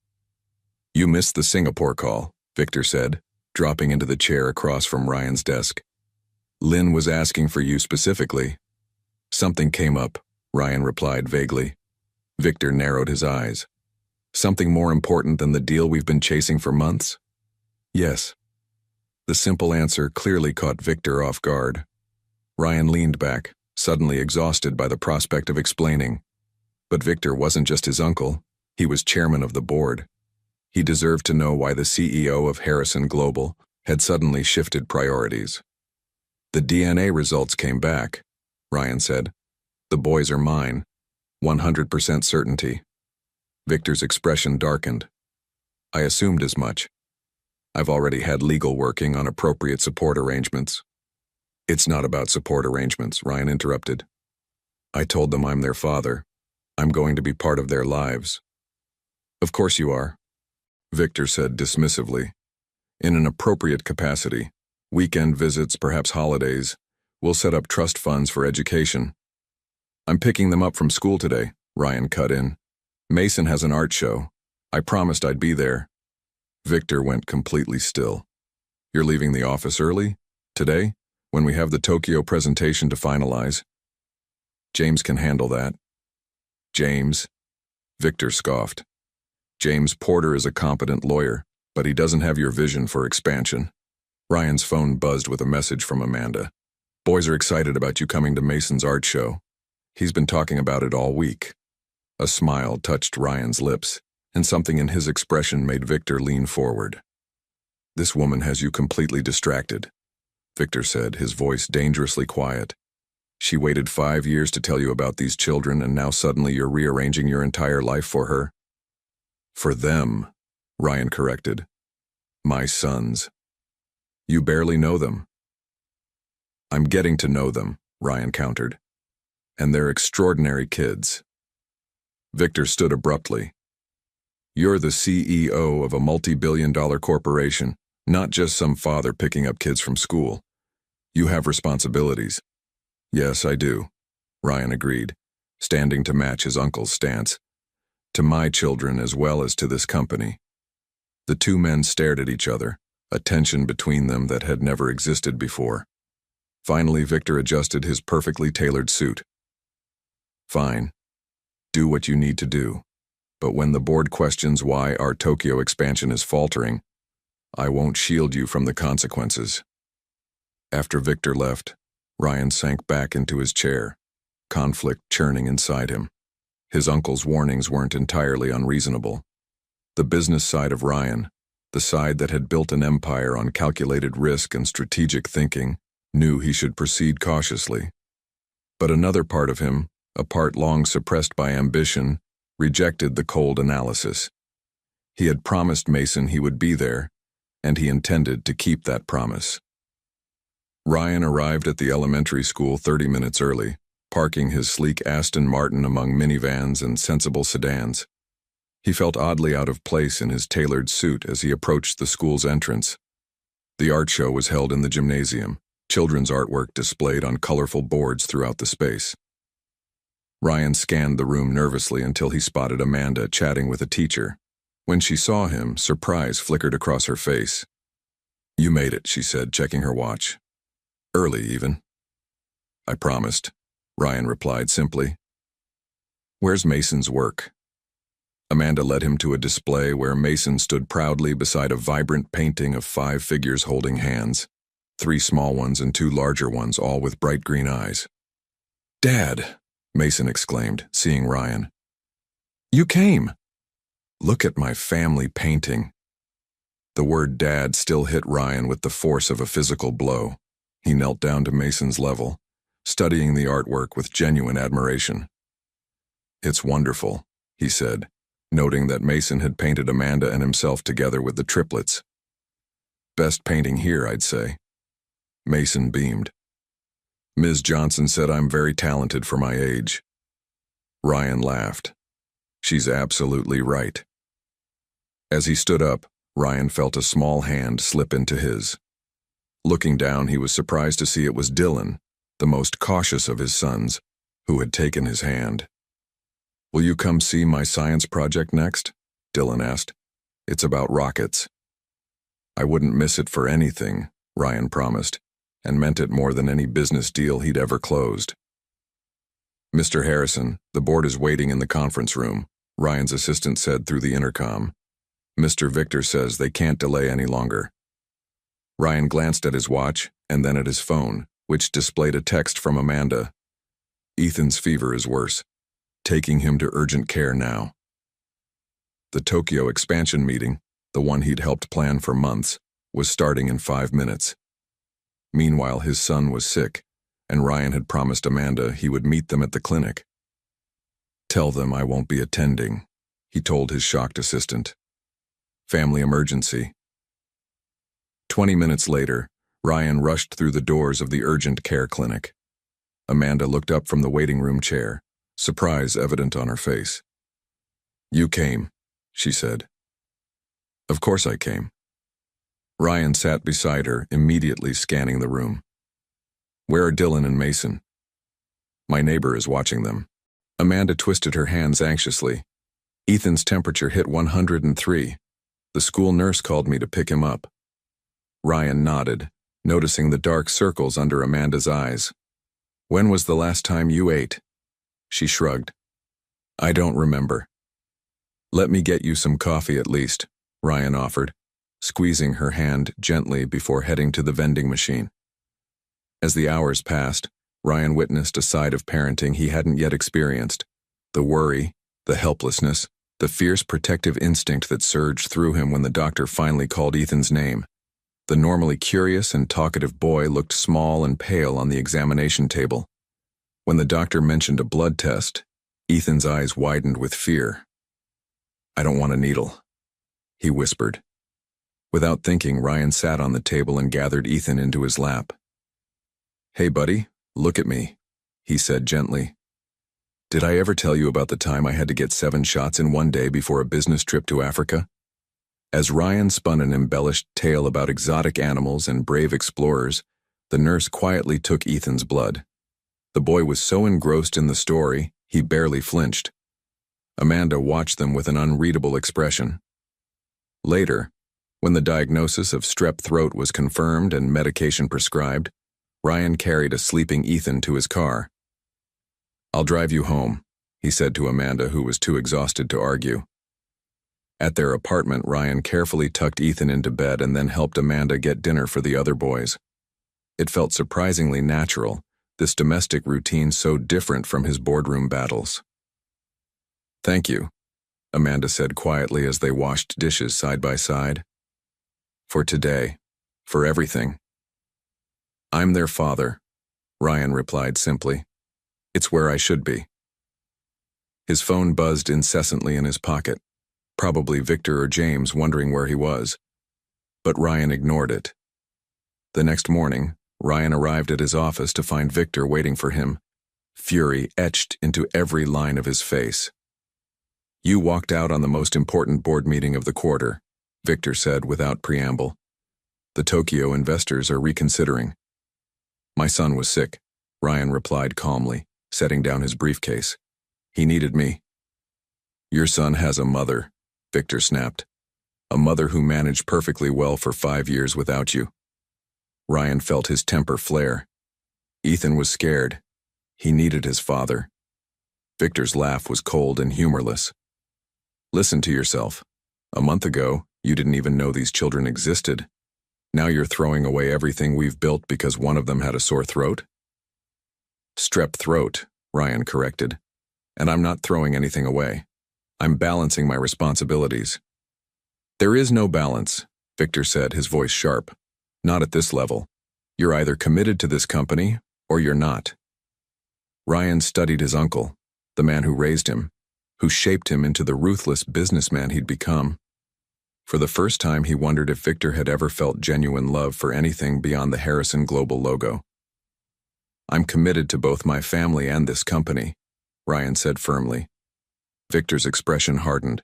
"You missed the Singapore call," Victor said, dropping into the chair across from Ryan's desk. "Lynn was asking for you specifically." "Something came up," Ryan replied vaguely. Victor narrowed his eyes. Something more important than the deal we've been chasing for months? Yes. The simple answer clearly caught Victor off guard. Ryan leaned back, suddenly exhausted by the prospect of explaining. But Victor wasn't just his uncle, he was chairman of the board. He deserved to know why the CEO of Harrison Global had suddenly shifted priorities. The DNA results came back, Ryan said. The boys are mine. 100% certainty. Victor's expression darkened. I assumed as much. I've already had legal working on appropriate support arrangements. It's not about support arrangements, Ryan interrupted. I told them I'm their father. I'm going to be part of their lives. Of course you are, Victor said dismissively. In an appropriate capacity, weekend visits, perhaps holidays, we'll set up trust funds for education. I'm picking them up from school today, Ryan cut in. Mason has an art show. I promised I'd be there. Victor went completely still. You're leaving the office early? Today? When we have the Tokyo presentation to finalize? James can handle that. James? Victor scoffed. James Porter is a competent lawyer, but he doesn't have your vision for expansion. Ryan's phone buzzed with a message from Amanda. Boys are excited about you coming to Mason's art show. He's been talking about it all week. A smile touched Ryan's lips, and something in his expression made Victor lean forward. This woman has you completely distracted, Victor said, his voice dangerously quiet. She waited 5 years to tell you about these children, and now suddenly you're rearranging your entire life for her? For them, Ryan corrected. My sons. You barely know them. I'm getting to know them, Ryan countered. And they're extraordinary kids. Victor stood abruptly. You're the CEO of a multi-billion-dollar corporation, not just some father picking up kids from school. You have responsibilities. Yes, I do, Ryan agreed, standing to match his uncle's stance. To my children as well as to this company. The two men stared at each other, a tension between them that had never existed before. Finally, Victor adjusted his perfectly tailored suit. Fine. Do what you need to do. But when the board questions why our Tokyo expansion is faltering, I won't shield you from the consequences. After Victor left, Ryan sank back into his chair, conflict churning inside him. His uncle's warnings weren't entirely unreasonable. The business side of Ryan, the side that had built an empire on calculated risk and strategic thinking, knew he should proceed cautiously. But another part of him, a part long suppressed by ambition, rejected the cold analysis. He had promised Mason he would be there, and he intended to keep that promise. Ryan arrived at the elementary school 30 minutes early, parking his sleek Aston Martin among minivans and sensible sedans. He felt oddly out of place in his tailored suit as he approached the school's entrance. The art show was held in the gymnasium, children's artwork displayed on colorful boards throughout the space. Ryan scanned the room nervously until he spotted Amanda chatting with a teacher. When she saw him, surprise flickered across her face. You made it, she said, checking her watch. Early, even. I promised, Ryan replied simply. Where's Mason's work? Amanda led him to a display where Mason stood proudly beside a vibrant painting of 5 figures holding hands, 3 small ones and 2 larger ones, all with bright green eyes. Dad, Mason exclaimed, seeing Ryan. You came! Look at my family painting. The word Dad still hit Ryan with the force of a physical blow. He knelt down to Mason's level, studying the artwork with genuine admiration. It's wonderful, he said, noting that Mason had painted Amanda and himself together with the triplets. Best painting here, I'd say. Mason beamed. Ms. Johnson said I'm very talented for my age. Ryan laughed. She's absolutely right. As he stood up, Ryan felt a small hand slip into his. Looking down, he was surprised to see it was Dylan, the most cautious of his sons, who had taken his hand. Will you come see my science project next? Dylan asked. It's about rockets. I wouldn't miss it for anything, Ryan promised, and meant it more than any business deal he'd ever closed. Mr. Harrison, the board is waiting in the conference room, Ryan's assistant said through the intercom. Mr. Victor says they can't delay any longer. Ryan glanced at his watch and then at his phone, which displayed a text from Amanda. Ethan's fever is worse. Taking him to urgent care now. The Tokyo expansion meeting, the one he'd helped plan for months, was starting in 5 minutes. Meanwhile, his son was sick, and Ryan had promised Amanda he would meet them at the clinic. Tell them I won't be attending, he told his shocked assistant. Family emergency. 20 minutes later, Ryan rushed through the doors of the urgent care clinic. Amanda looked up from the waiting room chair, surprise evident on her face. You came, she said. Of course I came. Ryan sat beside her, immediately scanning the room. Where are Dylan and Mason? My neighbor is watching them. Amanda twisted her hands anxiously. Ethan's temperature hit 103. The school nurse called me to pick him up. Ryan nodded, noticing the dark circles under Amanda's eyes. When was the last time you ate? She shrugged. I don't remember. Let me get you some coffee at least, Ryan offered, squeezing her hand gently before heading to the vending machine. As the hours passed, Ryan witnessed a side of parenting he hadn't yet experienced. The worry, the helplessness, the fierce protective instinct that surged through him when the doctor finally called Ethan's name. The normally curious and talkative boy looked small and pale on the examination table. When the doctor mentioned a blood test, Ethan's eyes widened with fear. I don't want a needle, he whispered. Without thinking, Ryan sat on the table and gathered Ethan into his lap. Hey, buddy, look at me, he said gently. Did I ever tell you about the time I had to get 7 shots in one day before a business trip to Africa? As Ryan spun an embellished tale about exotic animals and brave explorers, the nurse quietly took Ethan's blood. The boy was so engrossed in the story, he barely flinched. Amanda watched them with an unreadable expression. Later, when the diagnosis of strep throat was confirmed and medication prescribed, Ryan carried a sleeping Ethan to his car. I'll drive you home, he said to Amanda, who was too exhausted to argue. At their apartment, Ryan carefully tucked Ethan into bed and then helped Amanda get dinner for the other boys. It felt surprisingly natural, this domestic routine so different from his boardroom battles. Thank you, Amanda said quietly as they washed dishes side by side. For today, for everything. I'm their father, Ryan replied simply. It's where I should be. His phone buzzed incessantly in his pocket, probably Victor or James wondering where he was. But Ryan ignored it. The next morning, Ryan arrived at his office to find Victor waiting for him, fury etched into every line of his face. You walked out on the most important board meeting of the quarter, Victor said without preamble. The Tokyo investors are reconsidering. My son was sick, Ryan replied calmly, setting down his briefcase. He needed me. Your son has a mother, Victor snapped. A mother who managed perfectly well for 5 years without you. Ryan felt his temper flare. Ethan was scared. He needed his father. Victor's laugh was cold and humorless. Listen to yourself. A month ago, you didn't even know these children existed. Now you're throwing away everything we've built because one of them had a sore throat? Strep throat, Ryan corrected. And I'm not throwing anything away. I'm balancing my responsibilities. There is no balance, Victor said, his voice sharp. Not at this level. You're either committed to this company or you're not. Ryan studied his uncle, the man who raised him, who shaped him into the ruthless businessman he'd become. For the first time, he wondered if Victor had ever felt genuine love for anything beyond the Harrison Global logo. I'm committed to both my family and this company, Ryan said firmly. Victor's expression hardened.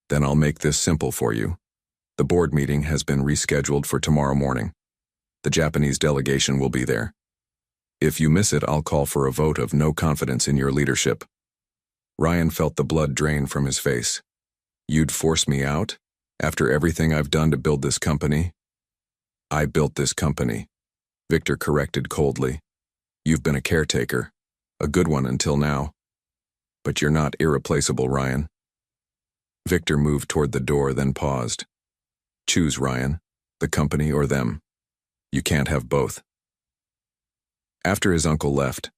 Then I'll make this simple for you. The board meeting has been rescheduled for tomorrow morning. The Japanese delegation will be there. If you miss it, I'll call for a vote of no confidence in your leadership. Ryan felt the blood drain from his face. You'd force me out? After everything I've done to build this company? I built this company, Victor corrected coldly. You've been a caretaker. A good one until now. But you're not irreplaceable, Ryan. Victor moved toward the door, then paused. Choose, Ryan. The company or them. You can't have both. After his uncle left,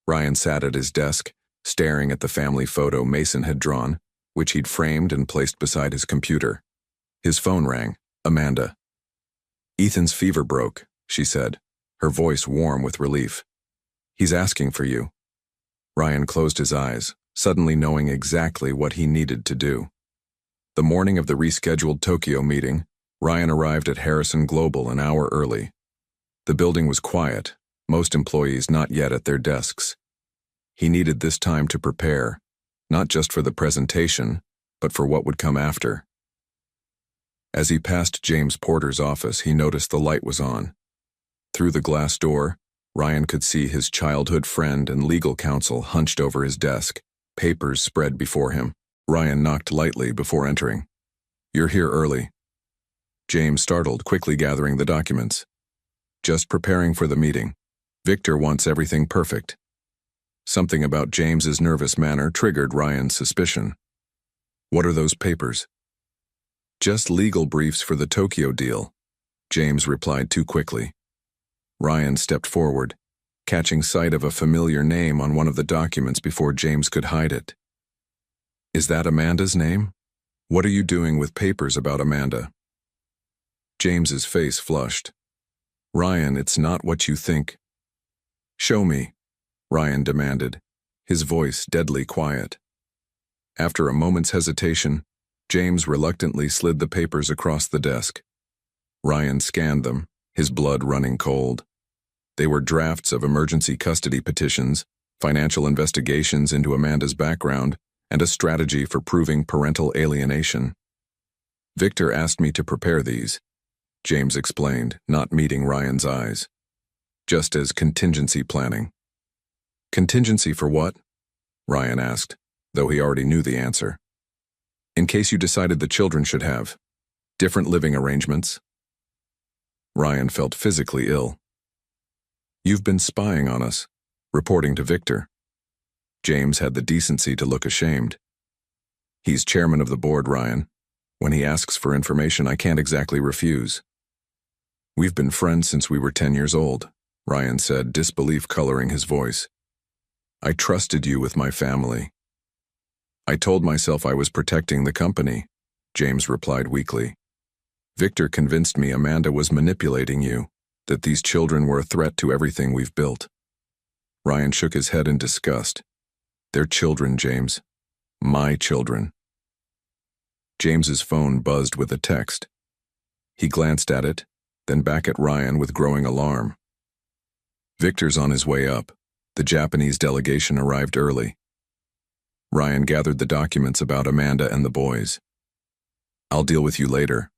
Ryan sat at his desk, staring at the family photo Mason had drawn, which he'd framed and placed beside his computer. His phone rang. Amanda. Ethan's fever broke, she said, her voice warm with relief. He's asking for you. Ryan closed his eyes, suddenly knowing exactly what he needed to do. The morning of the rescheduled Tokyo meeting, Ryan arrived at Harrison Global an hour early. The building was quiet, most employees not yet at their desks. He needed this time to prepare, not just for the presentation, but for what would come after. As he passed James Porter's office, he noticed the light was on. Through the glass door, Ryan could see his childhood friend and legal counsel hunched over his desk, papers spread before him. Ryan knocked lightly before entering. You're here early. James startled, quickly gathering the documents. Just preparing for the meeting. Victor wants everything perfect. Something about James's nervous manner triggered Ryan's suspicion. What are those papers? Just legal briefs for the Tokyo deal, James replied too quickly. Ryan stepped forward, catching sight of a familiar name on one of the documents before James could hide it. Is that Amanda's name? What are you doing with papers about Amanda? James's face flushed. Ryan, it's not what you think. Show me, Ryan demanded, his voice deadly quiet. After a moment's hesitation, James reluctantly slid the papers across the desk. Ryan scanned them, his blood running cold. They were drafts of emergency custody petitions, financial investigations into Amanda's background, and a strategy for proving parental alienation. Victor asked me to prepare these, James explained, not meeting Ryan's eyes. Just as contingency planning. Contingency for what? Ryan asked, though he already knew the answer. In case you decided the children should have different living arrangements. Ryan felt physically ill. You've been spying on us, reporting to Victor. James had the decency to look ashamed. He's chairman of the board, Ryan. When he asks for information, I can't exactly refuse. We've been friends since we were 10 years old, Ryan said, disbelief coloring his voice. I trusted you with my family. I told myself I was protecting the company, James replied weakly. Victor convinced me Amanda was manipulating you, that these children were a threat to everything we've built. Ryan shook his head in disgust. They're children, James. My children. James's phone buzzed with a text. He glanced at it, then back at Ryan with growing alarm. Victor's on his way up. The Japanese delegation arrived early. Ryan gathered the documents about Amanda and the boys. I'll deal with you later.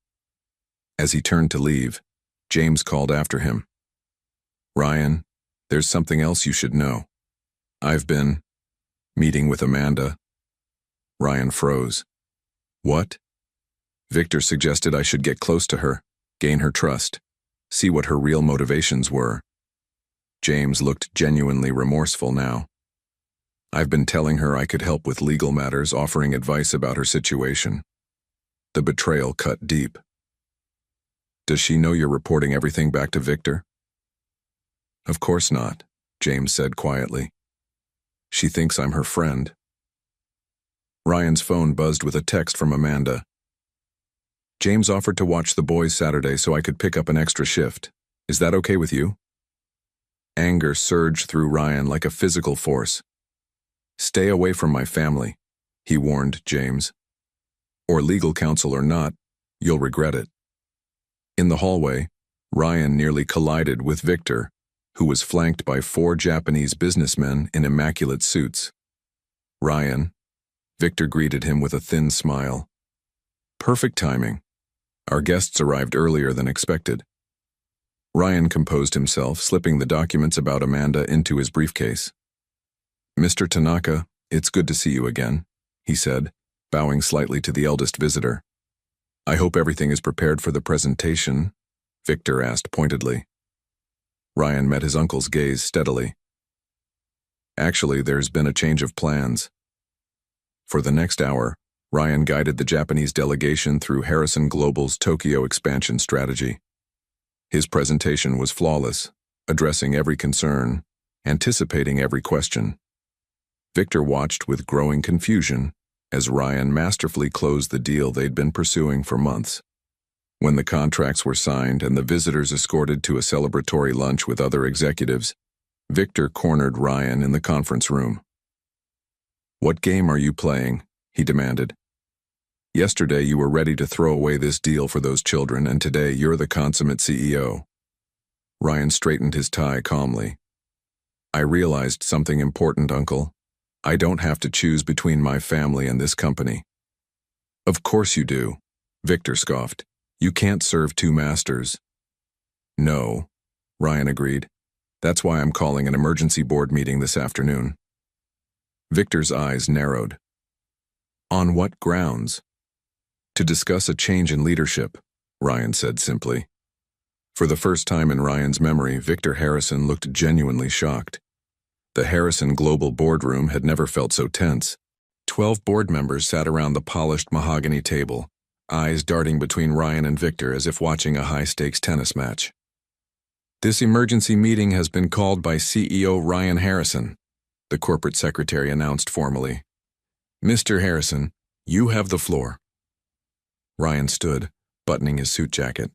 As he turned to leave, James called after him. Ryan, there's something else you should know. I've been meeting with Amanda. Ryan froze. What? Victor suggested I should get close to her, gain her trust, see what her real motivations were. James looked genuinely remorseful now. I've been telling her I could help with legal matters, offering advice about her situation. The betrayal cut deep. Does she know you're reporting everything back to Victor? Of course not, James said quietly. She thinks I'm her friend. Ryan's phone buzzed with a text from Amanda. James offered to watch the boys Saturday so I could pick up an extra shift. Is that okay with you? Anger surged through Ryan like a physical force. Stay away from my family, he warned James. Or legal counsel or not, you'll regret it. In the hallway, Ryan nearly collided with Victor, who was flanked by 4 Japanese businessmen in immaculate suits. Ryan, Victor greeted him with a thin smile. Perfect timing. Our guests arrived earlier than expected. Ryan composed himself, slipping the documents about Amanda into his briefcase. Mr. Tanaka, it's good to see you again, he said, bowing slightly to the eldest visitor. I hope everything is prepared for the presentation, Victor asked pointedly. Ryan met his uncle's gaze steadily. Actually, there's been a change of plans. For the next hour, Ryan guided the Japanese delegation through Harrison Global's Tokyo expansion strategy. His presentation was flawless, addressing every concern, anticipating every question. Victor watched with growing confusion as Ryan masterfully closed the deal they'd been pursuing for months. When the contracts were signed and the visitors escorted to a celebratory lunch with other executives, Victor cornered Ryan in the conference room. "What game are you playing?" he demanded. "Yesterday you were ready to throw away this deal for those children, and today you're the consummate CEO." Ryan straightened his tie calmly. "I realized something important, Uncle. I don't have to choose between my family and this company." "Of course you do," Victor scoffed. "You can't serve two masters." "No," Ryan agreed. "That's why I'm calling an emergency board meeting this afternoon." Victor's eyes narrowed. "On what grounds?" "To discuss a change in leadership," Ryan said simply. For the first time in Ryan's memory, Victor Harrison looked genuinely shocked. The Harrison Global boardroom had never felt so tense. 12 board members sat around the polished mahogany table, eyes darting between Ryan and Victor as if watching a high-stakes tennis match. "This emergency meeting has been called by CEO Ryan Harrison," the corporate secretary announced formally. "Mr. Harrison, you have the floor." Ryan stood, buttoning his suit jacket.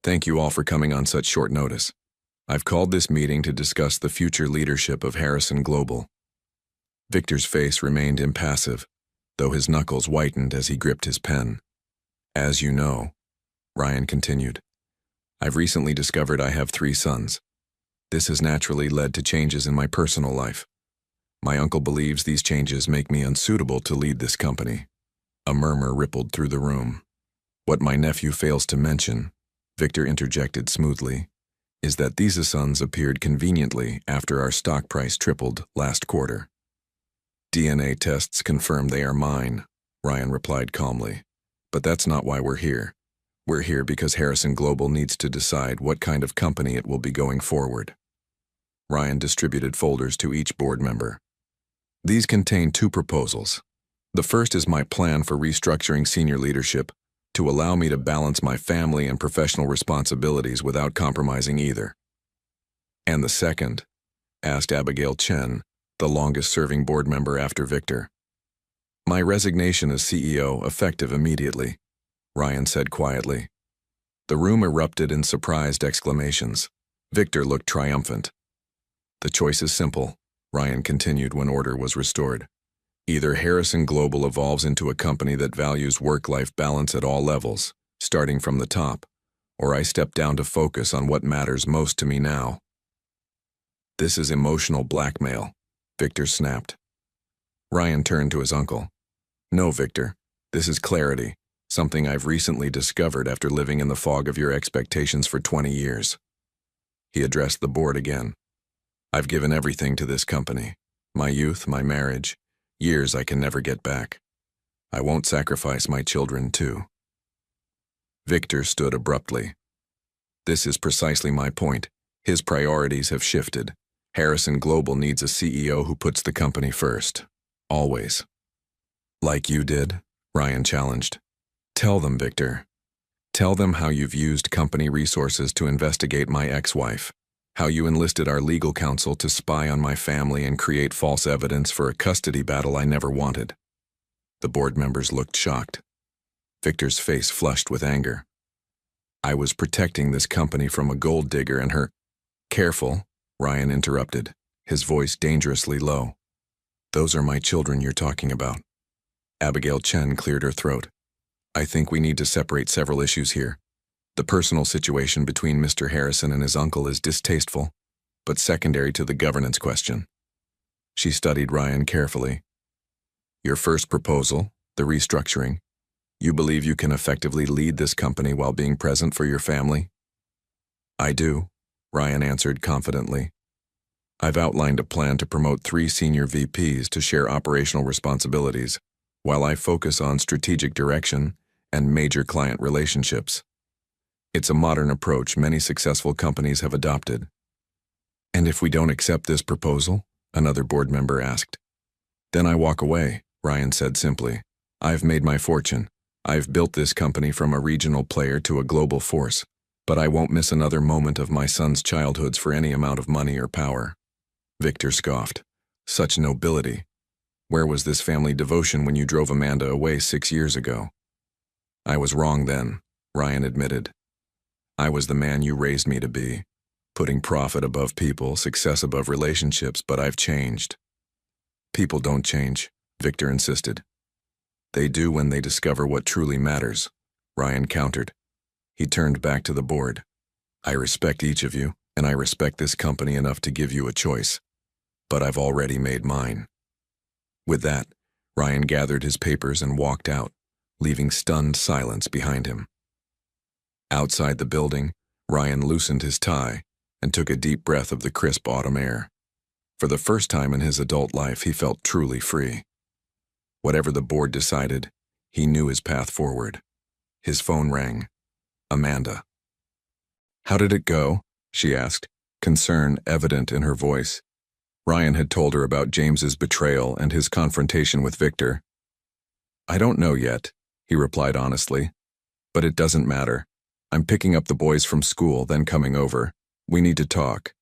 "Thank you all for coming on such short notice. I've called this meeting to discuss the future leadership of Harrison Global." Victor's face remained impassive, though his knuckles whitened as he gripped his pen. "As you know," Ryan continued, "I've recently discovered I have 3 sons. This has naturally led to changes in my personal life. My uncle believes these changes make me unsuitable to lead this company." A murmur rippled through the room. "What my nephew fails to mention," Victor interjected smoothly, "is that these sons appeared conveniently after our stock price tripled last quarter." "DNA tests confirm they are mine," Ryan replied calmly. "But that's not why we're here. We're here because Harrison Global needs to decide what kind of company it will be going forward." Ryan distributed folders to each board member. "These contain 2 proposals. The first is my plan for restructuring senior leadership to allow me to balance my family and professional responsibilities without compromising either." "And the second?" asked Abigail Chen, the longest-serving board member after Victor. "My resignation as CEO, effective immediately," Ryan said quietly. The room erupted in surprised exclamations. Victor looked triumphant. "The choice is simple," Ryan continued when order was restored. "Either Harrison Global evolves into a company that values work-life balance at all levels, starting from the top, or I step down to focus on what matters most to me now." "This is emotional blackmail," Victor snapped. Ryan turned to his uncle. "No, Victor, this is clarity, something I've recently discovered after living in the fog of your expectations for 20 years. He addressed the board again. "I've given everything to this company. My youth, my marriage, years I can never get back. I won't sacrifice my children, too." Victor stood abruptly. "This is precisely my point. His priorities have shifted. Harrison Global needs a CEO who puts the company first. Always." "Like you did?" Ryan challenged. "Tell them, Victor. Tell them how you've used company resources to investigate my ex-wife, how you enlisted our legal counsel to spy on my family and create false evidence for a custody battle I never wanted." The board members looked shocked. Victor's face flushed with anger. "I was protecting this company from a gold digger and her—" "Careful," Ryan interrupted, his voice dangerously low. "Those are my children you're talking about." Abigail Chen cleared her throat. "I think we need to separate several issues here. The personal situation between Mr. Harrison and his uncle is distasteful, but secondary to the governance question." She studied Ryan carefully. "Your first proposal, the restructuring, you believe you can effectively lead this company while being present for your family?" "I do," Ryan answered confidently. "I've outlined a plan to promote 3 senior VPs to share operational responsibilities, while I focus on strategic direction and major client relationships. It's a modern approach many successful companies have adopted." "And if we don't accept this proposal?" another board member asked. "Then I walk away," Ryan said simply. I've made my fortune. I've built this company from a regional player to a global force, but I won't miss another moment of my son's childhoods for any amount of money or power. Victor scoffed. Such nobility. Where was this family devotion when you drove Amanda away 6 years ago? I was wrong then, Ryan admitted. I was the man you raised me to be, putting profit above people, success above relationships, but I've changed. People don't change, Victor insisted. They do when they discover what truly matters, Ryan countered. He turned back to the board. I respect each of you, and I respect this company enough to give you a choice. But I've already made mine. With that, Ryan gathered his papers and walked out, leaving stunned silence behind him. Outside the building, Ryan loosened his tie and took a deep breath of the crisp autumn air. For the first time in his adult life, he felt truly free. Whatever the board decided, he knew his path forward. His phone rang. Amanda. How did it go? She asked, concern evident in her voice. Ryan had told her about James's betrayal and his confrontation with Victor. I don't know yet, he replied honestly. But it doesn't matter. I'm picking up the boys from school, then coming over. We need to talk.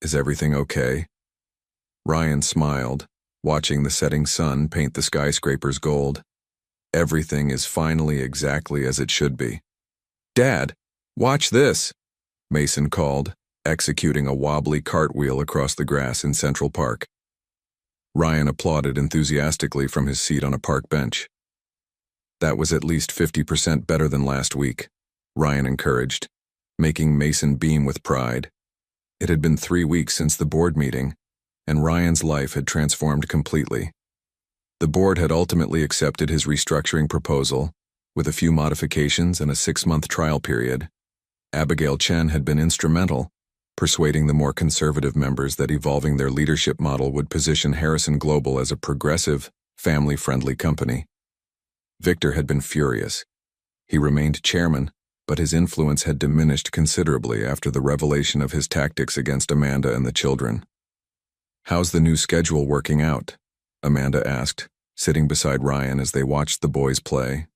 Is everything okay? Ryan smiled, watching the setting sun paint the skyscrapers gold. Everything is finally exactly as it should be. Dad, watch this, Mason called, executing a wobbly cartwheel across the grass in Central Park. Ryan applauded enthusiastically from his seat on a park bench. That was at least 50% better than last week, Ryan encouraged, making Mason beam with pride. It had been 3 weeks since the board meeting, and Ryan's life had transformed completely. The board had ultimately accepted his restructuring proposal, with a few modifications and a 6-month trial period. Abigail Chen had been instrumental, persuading the more conservative members that evolving their leadership model would position Harrison Global as a progressive, family-friendly company. Victor had been furious. He remained chairman, but his influence had diminished considerably after the revelation of his tactics against Amanda and the children. How's the new schedule working out? Amanda asked, sitting beside Ryan as they watched the boys play.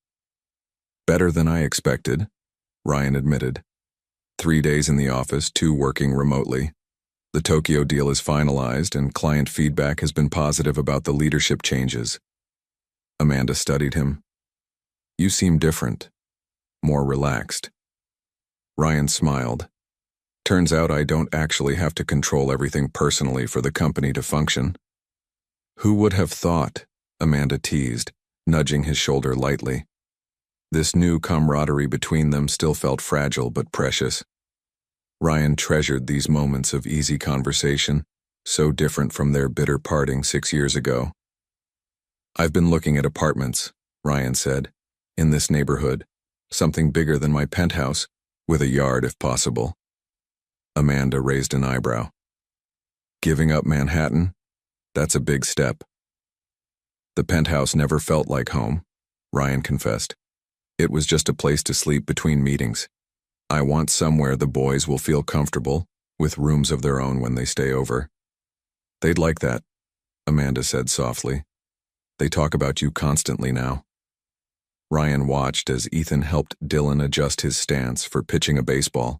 Better than I expected, Ryan admitted. 3 days in the office, 2 working remotely. The Tokyo deal is finalized and client feedback has been positive about the leadership changes. Amanda studied him. You seem different, more relaxed. Ryan smiled. Turns out I don't actually have to control everything personally for the company to function. Who would have thought? Amanda teased, nudging his shoulder lightly. This new camaraderie between them still felt fragile but precious. Ryan treasured these moments of easy conversation, so different from their bitter parting 6 years ago. I've been looking at apartments, Ryan said, in this neighborhood, something bigger than my penthouse, with a yard if possible. Amanda raised an eyebrow. Giving up Manhattan? That's a big step. The penthouse never felt like home, Ryan confessed. It was just a place to sleep between meetings. I want somewhere the boys will feel comfortable, with rooms of their own when they stay over. They'd like that, Amanda said softly. They talk about you constantly now. Ryan watched as Ethan helped Dylan adjust his stance for pitching a baseball.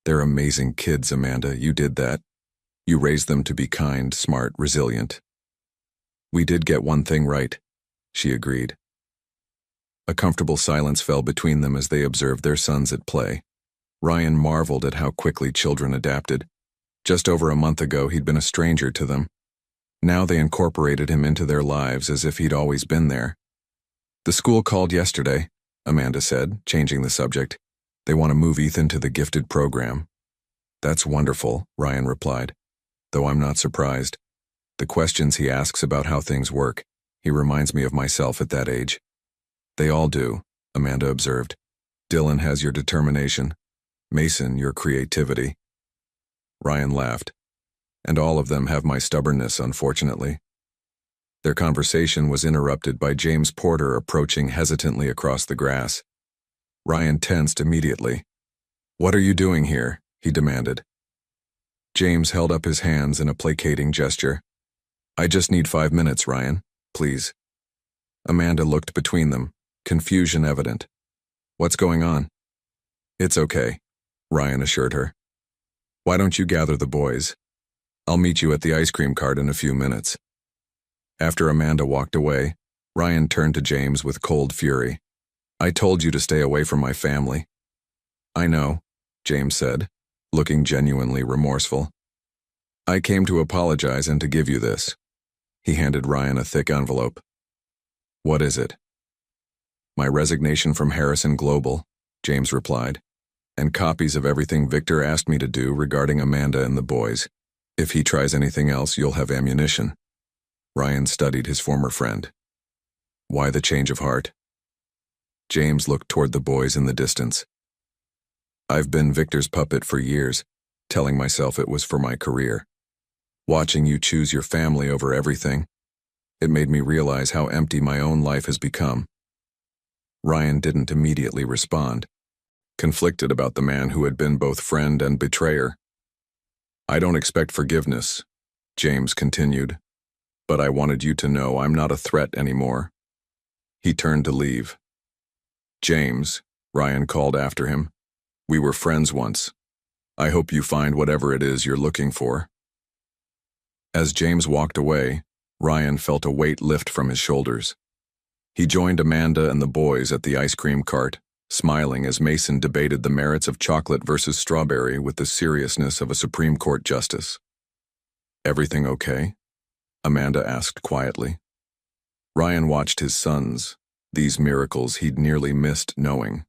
They're amazing kids, Amanda. You did that. You raised them to be kind, smart, resilient. We did get one thing right, she agreed. A comfortable silence fell between them as they observed their sons at play. Ryan marveled at how quickly children adapted. Just over a month ago, he'd been a stranger to them. Now they incorporated him into their lives as if he'd always been there. The school called yesterday, Amanda said, changing the subject. They want to move Ethan to the gifted program. That's wonderful, Ryan replied, though I'm not surprised. The questions he asks about how things work, he reminds me of myself at that age. They all do, Amanda observed. Dylan has your determination. Mason, your creativity. Ryan laughed. And all of them have my stubbornness, unfortunately. Their conversation was interrupted by James Porter approaching hesitantly across the grass. Ryan tensed immediately. What are you doing here? He demanded. James held up his hands in a placating gesture. I just need 5 minutes, Ryan. please." Amanda looked between them, confusion evident. "What's going on?" "It's okay," Ryan assured her. "Why don't you gather the boys? I'll meet you at the ice cream cart in a few minutes." After Amanda walked away, Ryan turned to James with cold fury. "I told you to stay away from my family." "I know," James said, looking genuinely remorseful. "I came to apologize and to give you this." He handed Ryan a thick envelope. "What is it?" "My resignation from Harrison Global," James replied, "and copies of everything Victor asked me to do regarding Amanda and the boys. If he tries anything else, you'll have ammunition." Ryan studied his former friend. "Why the change of heart?" James looked toward the boys in the distance. "I've been Victor's puppet for years, telling myself it was for my career. Watching you choose your family over everything, it made me realize how empty my own life has become." Ryan didn't immediately respond, conflicted about the man who had been both friend and betrayer. "I don't expect forgiveness," James continued, "but I wanted you to know I'm not a threat anymore." He turned to leave. "James," Ryan called after him, "we were friends once. I hope you find whatever it is you're looking for." As James walked away, Ryan felt a weight lift from his shoulders. He joined Amanda and the boys at the ice cream cart, smiling as Mason debated the merits of chocolate versus strawberry with the seriousness of a Supreme Court justice. "Everything okay?" Amanda asked quietly. Ryan watched his sons, these miracles he'd nearly missed knowing.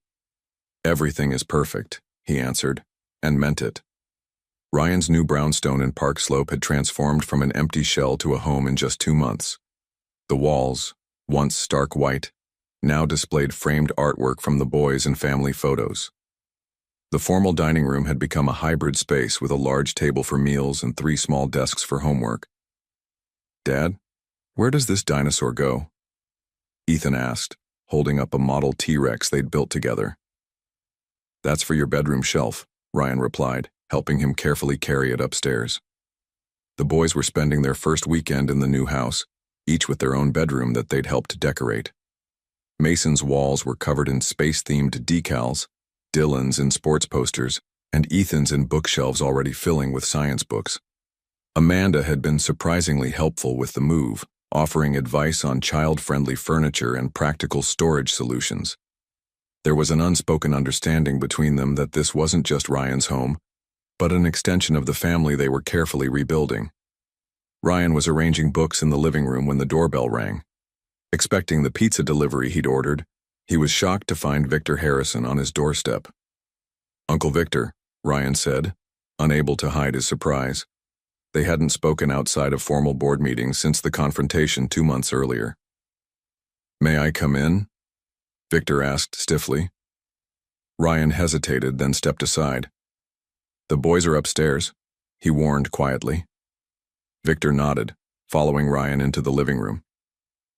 "Everything is perfect," he answered, and meant it. Ryan's new brownstone in Park Slope had transformed from an empty shell to a home in just 2 months. The walls, once stark white, now displayed framed artwork from the boys and family photos. The formal dining room had become a hybrid space with a large table for meals and 3 small desks for homework. "Dad, where does this dinosaur go?" Ethan asked, holding up a model T-Rex they'd built together. "That's for your bedroom shelf," Ryan replied, helping him carefully carry it upstairs. The boys were spending their first weekend in the new house, each with their own bedroom that they'd helped decorate. Mason's walls were covered in space-themed decals, Dylan's in sports posters, and Ethan's in bookshelves already filling with science books. Amanda had been surprisingly helpful with the move, offering advice on child-friendly furniture and practical storage solutions. There was an unspoken understanding between them that this wasn't just Ryan's home, but an extension of the family they were carefully rebuilding. Ryan was arranging books in the living room when the doorbell rang. Expecting the pizza delivery he'd ordered, he was shocked to find Victor Harrison on his doorstep. "Uncle Victor," Ryan said, unable to hide his surprise. They hadn't spoken outside of formal board meetings since the confrontation 2 months earlier. "May I come in?" Victor asked stiffly. Ryan hesitated, then stepped aside. "The boys are upstairs," he warned quietly. Victor nodded, following Ryan into the living room.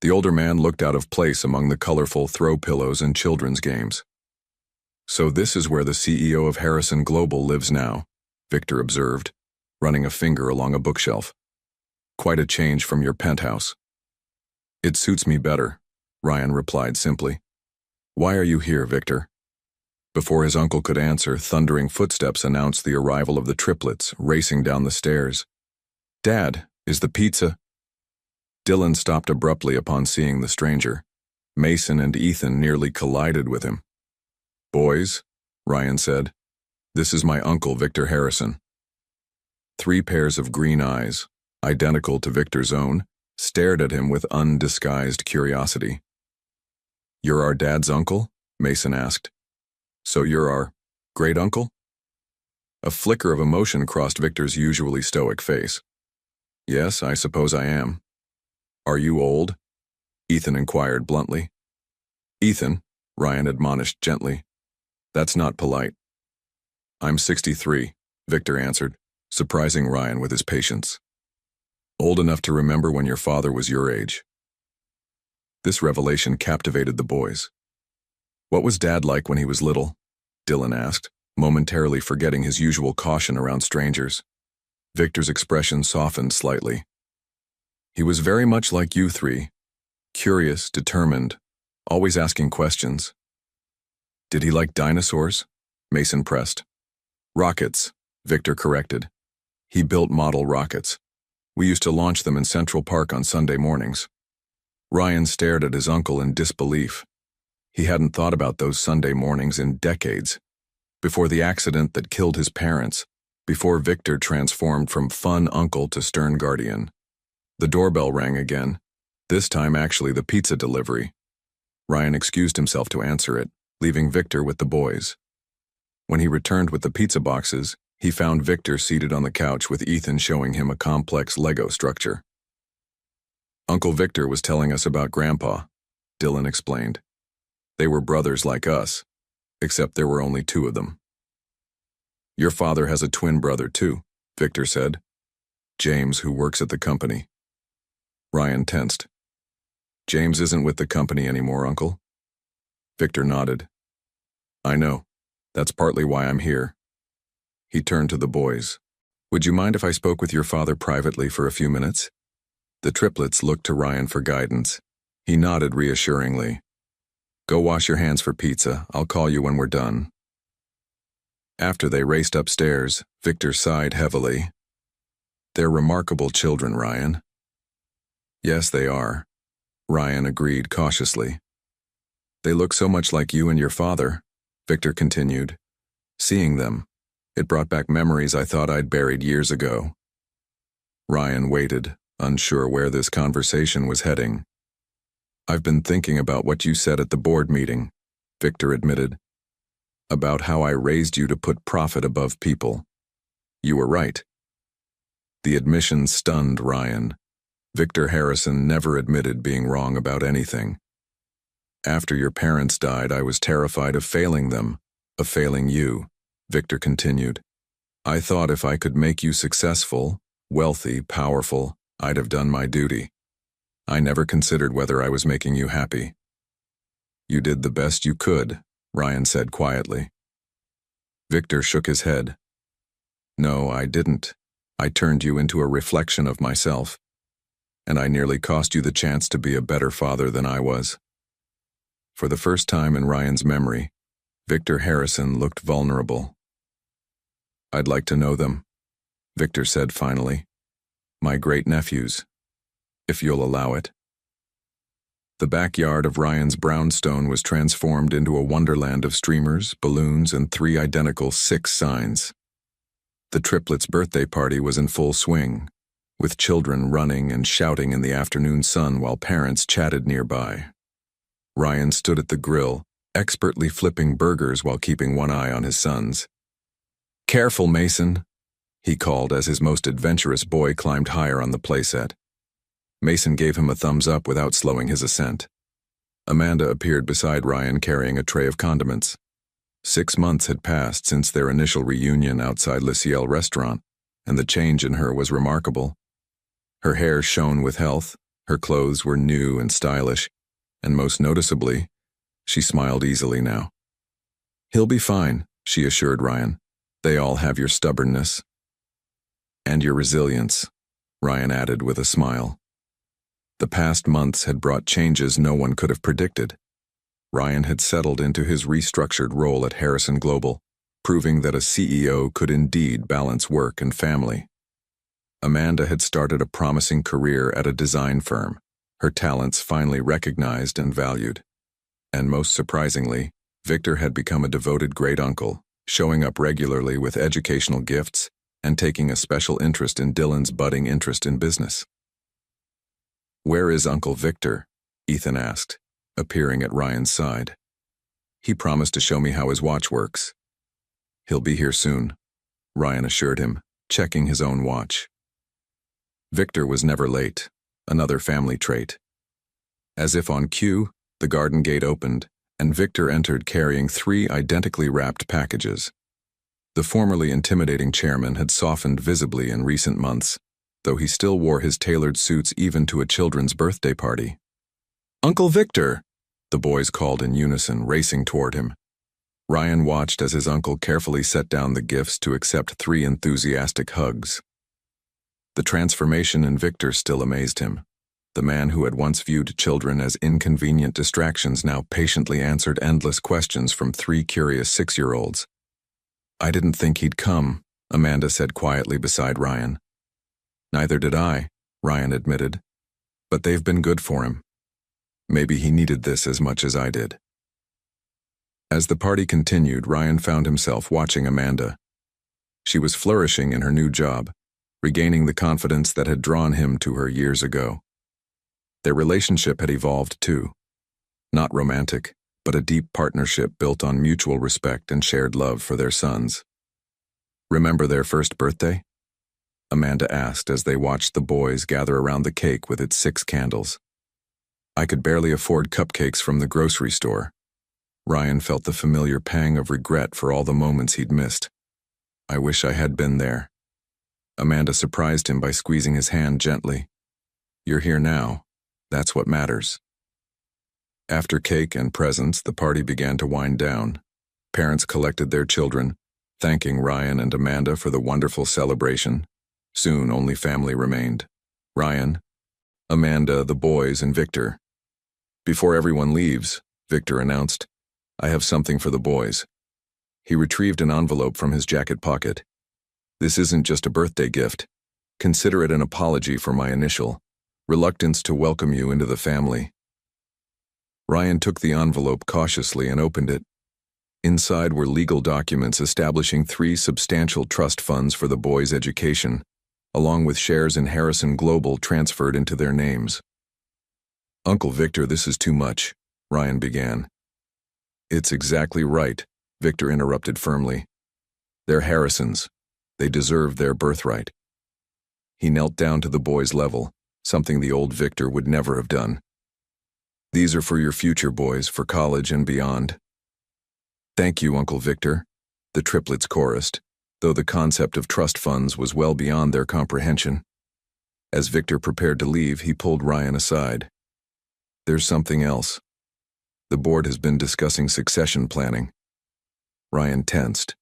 The older man looked out of place among the colorful throw pillows and children's games. "So this is where the CEO of Harrison Global lives now," Victor observed, running a finger along a bookshelf. "Quite a change from your penthouse." "It suits me better," Ryan replied simply. "Why are you here, Victor?" Before his uncle could answer, thundering footsteps announced the arrival of the triplets, racing down the stairs. "Dad, is the pizza—" Dylan stopped abruptly upon seeing the stranger. Mason and Ethan nearly collided with him. "Boys," Ryan said, "this is my uncle, Victor Harrison." 3 pairs of green eyes, identical to Victor's own, stared at him with undisguised curiosity. "You're our dad's uncle?" Mason asked. "So you're our great-uncle?" A flicker of emotion crossed Victor's usually stoic face. "Yes, I suppose I am." "Are you old?" Ethan inquired bluntly. "Ethan," Ryan admonished gently, "that's not polite." "I'm 63, Victor answered, surprising Ryan with his patience. "Old enough to remember when your father was your age." This revelation captivated the boys. "What was Dad like when he was little?" Dylan asked, momentarily forgetting his usual caution around strangers. Victor's expression softened slightly. "He was very much like you 3, Curious, determined, always asking questions. Did he like dinosaurs? Mason pressed. Rockets, Victor corrected. He built model rockets. We used to launch them in Central Park on Sunday mornings. Ryan stared at his uncle in disbelief. He hadn't thought about those Sunday mornings in decades. Before the accident that killed his parents, before Victor transformed from fun uncle to stern guardian. The doorbell rang again, this time actually the pizza delivery. Ryan excused himself to answer it, leaving Victor with the boys. When he returned with the pizza boxes, he found Victor seated on the couch with Ethan showing him a complex Lego structure. Uncle Victor was telling us about Grandpa, Dylan explained. They were brothers like us, except there were only two of them. Your father has a twin brother too, Victor said. James, who works at the company. Ryan tensed. James isn't with the company anymore, Uncle. Victor nodded. I know. That's partly why I'm here. He turned to the boys. Would you mind if I spoke with your father privately for a few minutes? The triplets looked to Ryan for guidance. He nodded reassuringly. Go wash your hands for pizza. I'll call you when we're done. After they raced upstairs, Victor sighed heavily. They're remarkable children, Ryan. Yes, they are, Ryan agreed cautiously. They look so much like you and your father, Victor continued. Seeing them, it brought back memories I thought I'd buried years ago. Ryan waited, unsure where this conversation was heading. I've been thinking about what you said at the board meeting, Victor admitted. About how I raised you to put profit above people. You were right. The admission stunned Ryan. Victor Harrison never admitted being wrong about anything. After your parents died, I was terrified of failing them, of failing you, Victor continued. I thought if I could make you successful, wealthy, powerful, I'd have done my duty. I never considered whether I was making you happy. You did the best you could, Ryan said quietly. Victor shook his head. No, I didn't. I turned you into a reflection of myself. And I nearly cost you the chance to be a better father than I was. For the first time in Ryan's memory, Victor Harrison looked vulnerable. I'd like to know them, Victor said finally. My great-nephews, if you'll allow it. The backyard of Ryan's brownstone was transformed into a wonderland of streamers, balloons, and 3 identical 6 signs. The triplets' birthday party was in full swing, with children running and shouting in the afternoon sun while parents chatted nearby. Ryan stood at the grill, expertly flipping burgers while keeping one eye on his sons. Careful, Mason, he called as his most adventurous boy climbed higher on the playset. Mason gave him a thumbs up without slowing his ascent. Amanda appeared beside Ryan carrying a tray of condiments. 6 months had passed since their initial reunion outside Le Ciel restaurant, and the change in her was remarkable. Her hair shone with health, her clothes were new and stylish, and most noticeably, she smiled easily now. He'll be fine, she assured Ryan. They all have your stubbornness. And your resilience, Ryan added with a smile. The past months had brought changes no one could have predicted. Ryan had settled into his restructured role at Harrison Global, proving that a CEO could indeed balance work and family. Amanda had started a promising career at a design firm, her talents finally recognized and valued. And most surprisingly, Victor had become a devoted great-uncle, showing up regularly with educational gifts and taking a special interest in Dylan's budding interest in business. Where is Uncle Victor? Ethan asked, appearing at Ryan's side. He promised to show me how his watch works. He'll be here soon, Ryan assured him, checking his own watch. Victor was never late, another family trait. As if on cue, the garden gate opened, and Victor entered carrying 3 identically wrapped packages. The formerly intimidating chairman had softened visibly in recent months, though he still wore his tailored suits even to a children's birthday party. Uncle Victor, the boys called in unison, racing toward him. Ryan watched as his uncle carefully set down the gifts to accept 3 enthusiastic hugs. The transformation in Victor still amazed him. The man who had once viewed children as inconvenient distractions now patiently answered endless questions from 3 curious 6-year-olds. "I didn't think he'd come," Amanda said quietly beside Ryan. "Neither did I," Ryan admitted. "But they've been good for him. Maybe he needed this as much as I did." As the party continued, Ryan found himself watching Amanda. She was flourishing in her new job, regaining the confidence that had drawn him to her years ago. Their relationship had evolved too. Not romantic, but a deep partnership built on mutual respect and shared love for their sons. "Remember their first birthday?" Amanda asked as they watched the boys gather around the cake with its 6 candles. "I could barely afford cupcakes from the grocery store." Ryan felt the familiar pang of regret for all the moments he'd missed. "I wish I had been there." Amanda surprised him by squeezing his hand gently. "You're here now. That's what matters." After cake and presents, the party began to wind down. Parents collected their children, thanking Ryan and Amanda for the wonderful celebration. Soon, only family remained: Ryan, Amanda, the boys, and Victor. "Before everyone leaves," Victor announced, "I have something for the boys." He retrieved an envelope from his jacket pocket. "This isn't just a birthday gift. Consider it an apology for my initial reluctance to welcome you into the family." Ryan took the envelope cautiously and opened it. Inside were legal documents establishing 3 substantial trust funds for the boys' education, along with shares in Harrison Global transferred into their names. "Uncle Victor, this is too much," Ryan began. "It's exactly right," Victor interrupted firmly. "They're Harrisons. They deserve their birthright." He knelt down to the boys' level, something the old Victor would never have done. "These are for your future, boys, for college and beyond." "Thank you, Uncle Victor," the triplets chorused, though the concept of trust funds was well beyond their comprehension. As Victor prepared to leave, he pulled Ryan aside. "There's something else. The board has been discussing succession planning." Ryan tensed.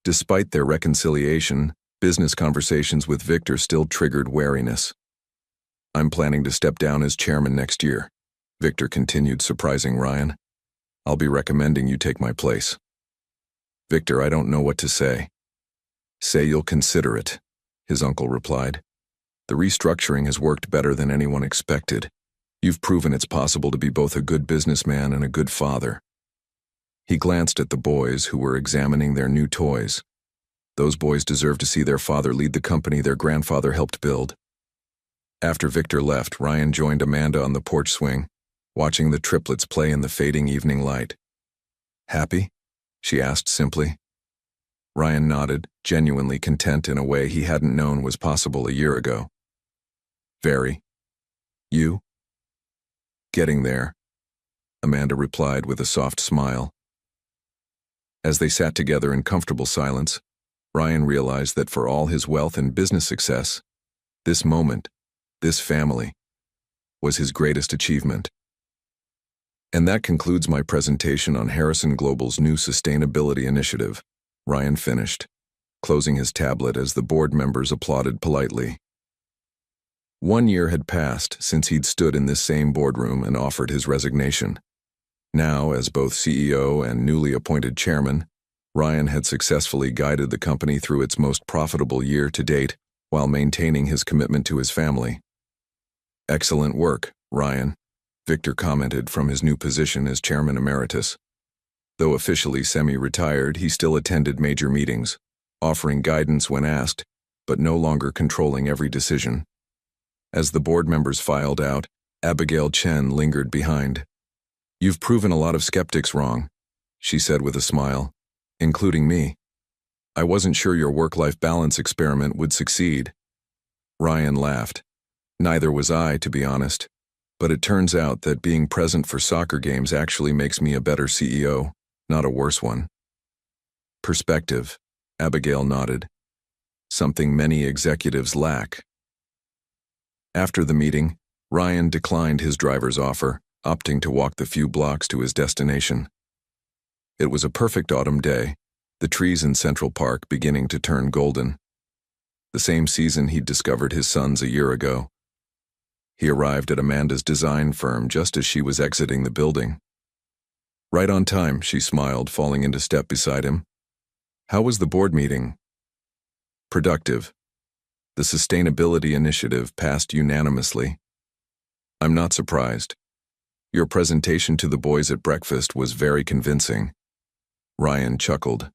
Despite their reconciliation, business conversations with Victor still triggered wariness. "I'm planning to step down as chairman next year," Victor continued, surprising Ryan. "I'll be recommending you take my place." "Victor, I don't know what to say." "Say you'll consider it," his uncle replied. "The restructuring has worked better than anyone expected. You've proven it's possible to be both a good businessman and a good father." He glanced at the boys who were examining their new toys. Those boys deserve to see their father lead the company their grandfather helped build. After Victor left, Ryan joined Amanda on the porch swing, watching the triplets play in the fading evening light. "Happy?" she asked simply. Ryan nodded, genuinely content in a way he hadn't known was possible a year ago. "Very. You?" "Getting there," Amanda replied with a soft smile. As they sat together in comfortable silence, Ryan realized that for all his wealth and business success, this moment, this family, was his greatest achievement. And that concludes my presentation on Harrison Global's new sustainability initiative, Ryan finished, closing his tablet as the board members applauded politely. 1 year had passed since he'd stood in this same boardroom and offered his resignation. Now, as both CEO and newly appointed chairman, Ryan had successfully guided the company through its most profitable year to date while maintaining his commitment to his family. "Excellent work, Ryan," Victor commented from his new position as chairman emeritus. Though officially semi-retired, he still attended major meetings, offering guidance when asked, but no longer controlling every decision. As the board members filed out, Abigail Chen lingered behind. "You've proven a lot of skeptics wrong," she said with a smile, "including me. I wasn't sure your work-life balance experiment would succeed." Ryan laughed. "Neither was I, to be honest. But it turns out that being present for soccer games actually makes me a better CEO, not a worse one." "Perspective," Abigail nodded. "Something many executives lack." After the meeting, Ryan declined his driver's offer, opting to walk the few blocks to his destination. It was a perfect autumn day, the trees in Central Park beginning to turn golden. The same season he'd discovered his sons a year ago. He arrived at Amanda's design firm just as she was exiting the building. Right on time, she smiled, falling into step beside him. How was the board meeting? Productive. The sustainability initiative passed unanimously. I'm not surprised. Your presentation to the boys at breakfast was very convincing. Ryan chuckled.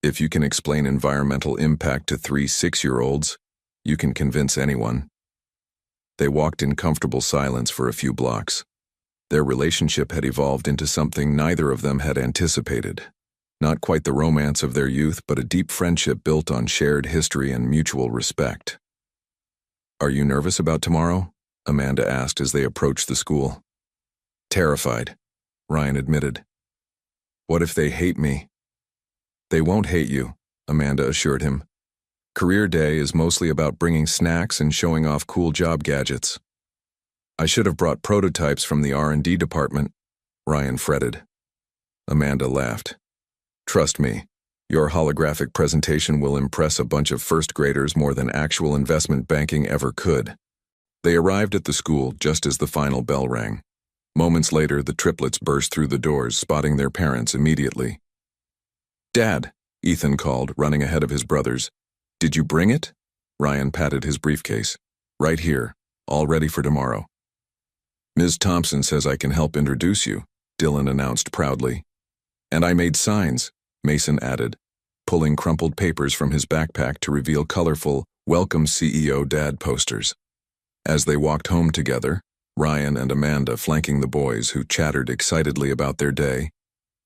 If you can explain environmental impact to 3 6-year-olds, you can convince anyone. They walked in comfortable silence for a few blocks. Their relationship had evolved into something neither of them had anticipated. Not quite the romance of their youth, but a deep friendship built on shared history and mutual respect. Are you nervous about tomorrow? Amanda asked as they approached the school. Terrified, Ryan admitted. What if they hate me? They won't hate you, Amanda assured him. Career Day is mostly about bringing snacks and showing off cool job gadgets. I should have brought prototypes from the R&D department, Ryan fretted. Amanda laughed. Trust me, your holographic presentation will impress a bunch of first graders more than actual investment banking ever could. They arrived at the school just as the final bell rang. Moments later, the triplets burst through the doors, spotting their parents immediately. Dad, Ethan called, running ahead of his brothers. Did you bring it? Ryan patted his briefcase. Right here, all ready for tomorrow. Ms. Thompson says I can help introduce you, Dylan announced proudly. And I made signs, Mason added, pulling crumpled papers from his backpack to reveal colorful, Welcome CEO Dad posters. As they walked home together, Ryan and Amanda flanking the boys who chattered excitedly about their day,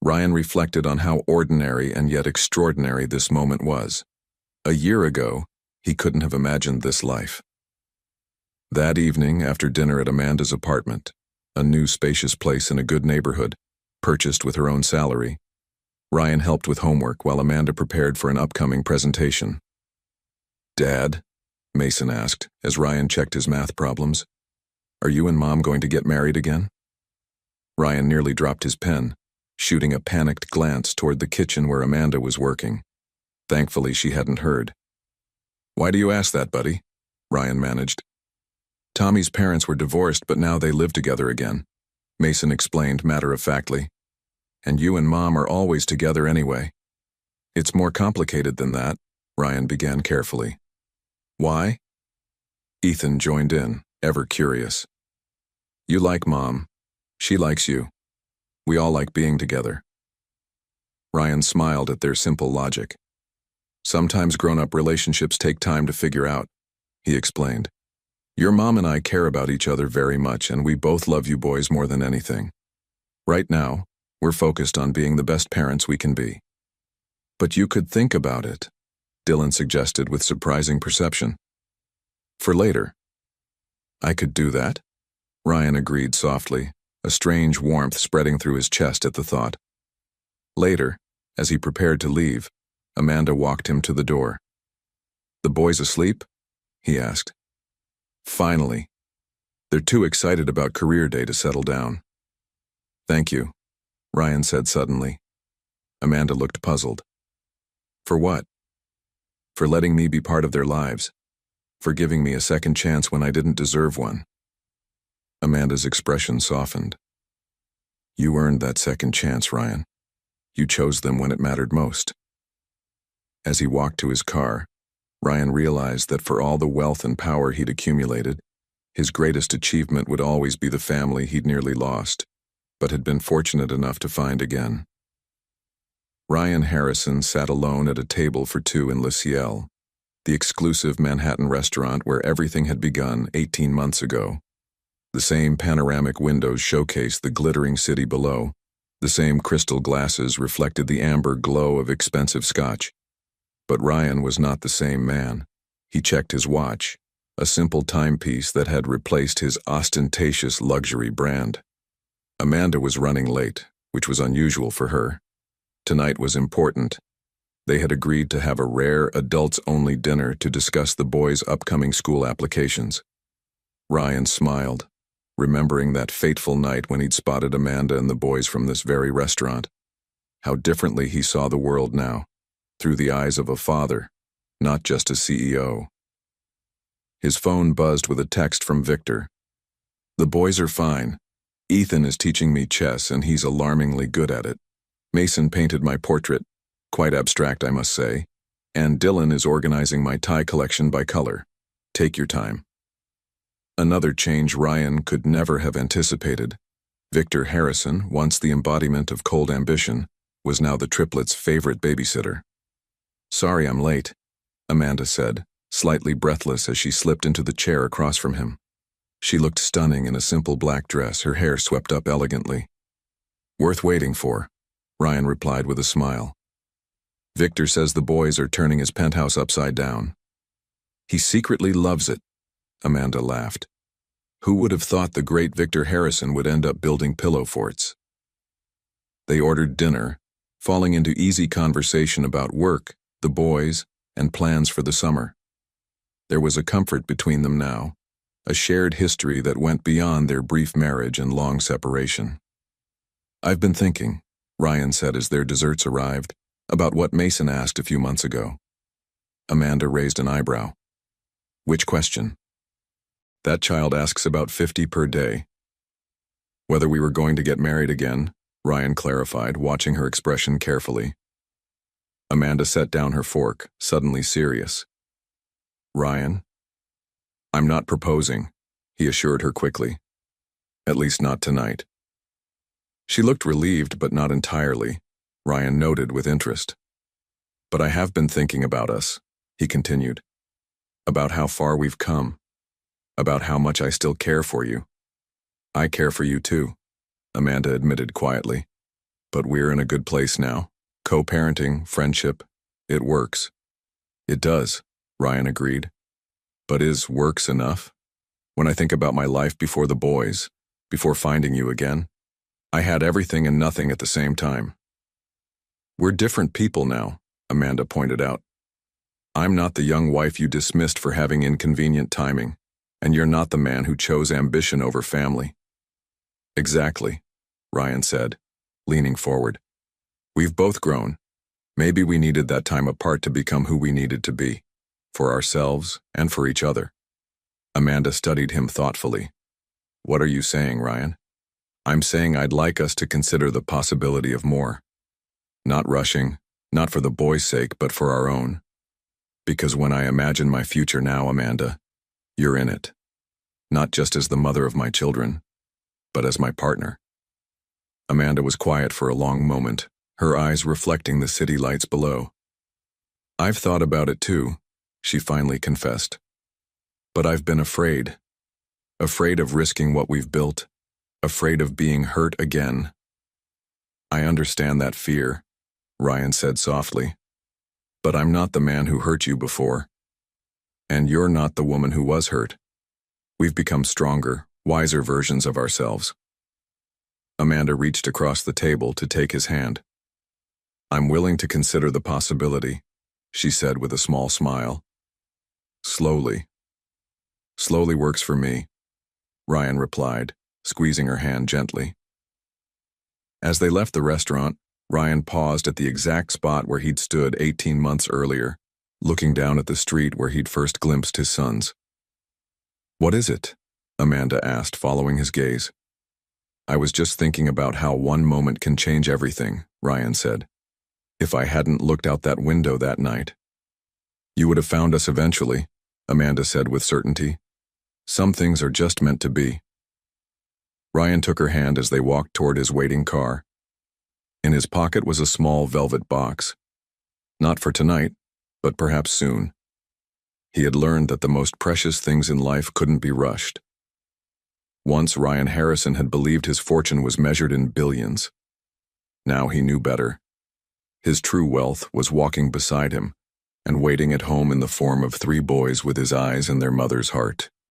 Ryan reflected on how ordinary and yet extraordinary this moment was. A year ago, he couldn't have imagined this life. That evening, after dinner at Amanda's apartment, a new spacious place in a good neighborhood, purchased with her own salary, Ryan helped with homework while Amanda prepared for an upcoming presentation. Dad? Mason asked as Ryan checked his math problems. Are you and Mom going to get married again? Ryan nearly dropped his pen, shooting a panicked glance toward the kitchen where Amanda was working. Thankfully, she hadn't heard. Why do you ask that, buddy? Ryan managed. Tommy's parents were divorced, but now they live together again, Mason explained matter-of-factly. And you and Mom are always together anyway. It's more complicated than that, Ryan began carefully. Why? Ethan joined in, ever curious. You like Mom. She likes you. We all like being together. Ryan smiled at their simple logic. Sometimes grown-up relationships take time to figure out, he explained. Your mom and I care about each other very much, and we both love you boys more than anything. Right now, we're focused on being the best parents we can be. But you could think about it, Dylan suggested with surprising perception. For later. I could do that, Ryan agreed softly, a strange warmth spreading through his chest at the thought. Later, as he prepared to leave, Amanda walked him to the door. The boys asleep? He asked. Finally. They're too excited about Career Day to settle down. Thank you, Ryan said suddenly. Amanda looked puzzled. For what? For letting me be part of their lives. For giving me a second chance when I didn't deserve one. Amanda's expression softened. You earned that second chance, Ryan. You chose them when it mattered most. As he walked to his car, Ryan realized that for all the wealth and power he'd accumulated, his greatest achievement would always be the family he'd nearly lost, but had been fortunate enough to find again. Ryan Harrison sat alone at a table for two in Le Ciel, the exclusive Manhattan restaurant where everything had begun 18 months ago. The same panoramic windows showcased the glittering city below. The same crystal glasses reflected the amber glow of expensive scotch. But Ryan was not the same man. He checked his watch, a simple timepiece that had replaced his ostentatious luxury brand. Amanda was running late, which was unusual for her. Tonight was important. They had agreed to have a rare, adults-only dinner to discuss the boys' upcoming school applications. Ryan smiled, remembering that fateful night when he'd spotted Amanda and the boys from this very restaurant. How differently he saw the world now, through the eyes of a father, not just a CEO. His phone buzzed with a text from Victor, The boys are fine. Ethan is teaching me chess and he's alarmingly good at it. Mason painted my portrait, quite abstract I must say, and Dylan is organizing my tie collection by color. Take your time. Another change Ryan could never have anticipated. Victor Harrison, once the embodiment of cold ambition, was now the triplets' favorite babysitter. Sorry I'm late, Amanda said, slightly breathless as she slipped into the chair across from him. She looked stunning in a simple black dress, her hair swept up elegantly. Worth waiting for, Ryan replied with a smile. Victor says the boys are turning his penthouse upside down. He secretly loves it, Amanda laughed. Who would have thought the great Victor Harrison would end up building pillow forts? They ordered dinner, falling into easy conversation about work, the boys, and plans for the summer. There was a comfort between them now, a shared history that went beyond their brief marriage and long separation. I've been thinking, Ryan said as their desserts arrived, about what Mason asked a few months ago. Amanda raised an eyebrow. Which question? That child asks about 50 per day. Whether we were going to get married again, Ryan clarified, watching her expression carefully. Amanda set down her fork, suddenly serious. Ryan? I'm not proposing, he assured her quickly. At least not tonight. She looked relieved, but not entirely, Ryan noted with interest. But I have been thinking about us, he continued. About how far we've come. About how much I still care for you. I care for you too, Amanda admitted quietly. But we're in a good place now. Co-parenting, friendship, it works. It does, Ryan agreed. But is works enough? When I think about my life before the boys, before finding you again, I had everything and nothing at the same time. We're different people now, Amanda pointed out. I'm not the young wife you dismissed for having inconvenient timing, and you're not the man who chose ambition over family. Exactly, Ryan said, leaning forward. We've both grown. Maybe we needed that time apart to become who we needed to be, for ourselves and for each other. Amanda studied him thoughtfully. What are you saying, Ryan? I'm saying I'd like us to consider the possibility of more. Not rushing, not for the boys' sake, but for our own. Because when I imagine my future now, Amanda, you're in it. Not just as the mother of my children, but as my partner. Amanda was quiet for a long moment, her eyes reflecting the city lights below. I've thought about it too, she finally confessed. But I've been afraid. Afraid of risking what we've built. Afraid of being hurt again. I understand that fear, Ryan said softly. But I'm not the man who hurt you before. And you're not the woman who was hurt. We've become stronger, wiser versions of ourselves. Amanda reached across the table to take his hand. I'm willing to consider the possibility, she said with a small smile. Slowly. Slowly works for me, Ryan replied, squeezing her hand gently. As they left the restaurant, Ryan paused at the exact spot where he'd stood 18 months earlier, looking down at the street where he'd first glimpsed his sons. What is it? Amanda asked, following his gaze. I was just thinking about how one moment can change everything, Ryan said. If I hadn't looked out that window that night. You would have found us eventually, Amanda said with certainty. Some things are just meant to be. Ryan took her hand as they walked toward his waiting car. In his pocket was a small velvet box. Not for tonight, but perhaps soon. He had learned that the most precious things in life couldn't be rushed. Once Ryan Harrison had believed his fortune was measured in billions. Now he knew better. His true wealth was walking beside him and waiting at home in the form of 3 boys with his eyes and their mother's heart.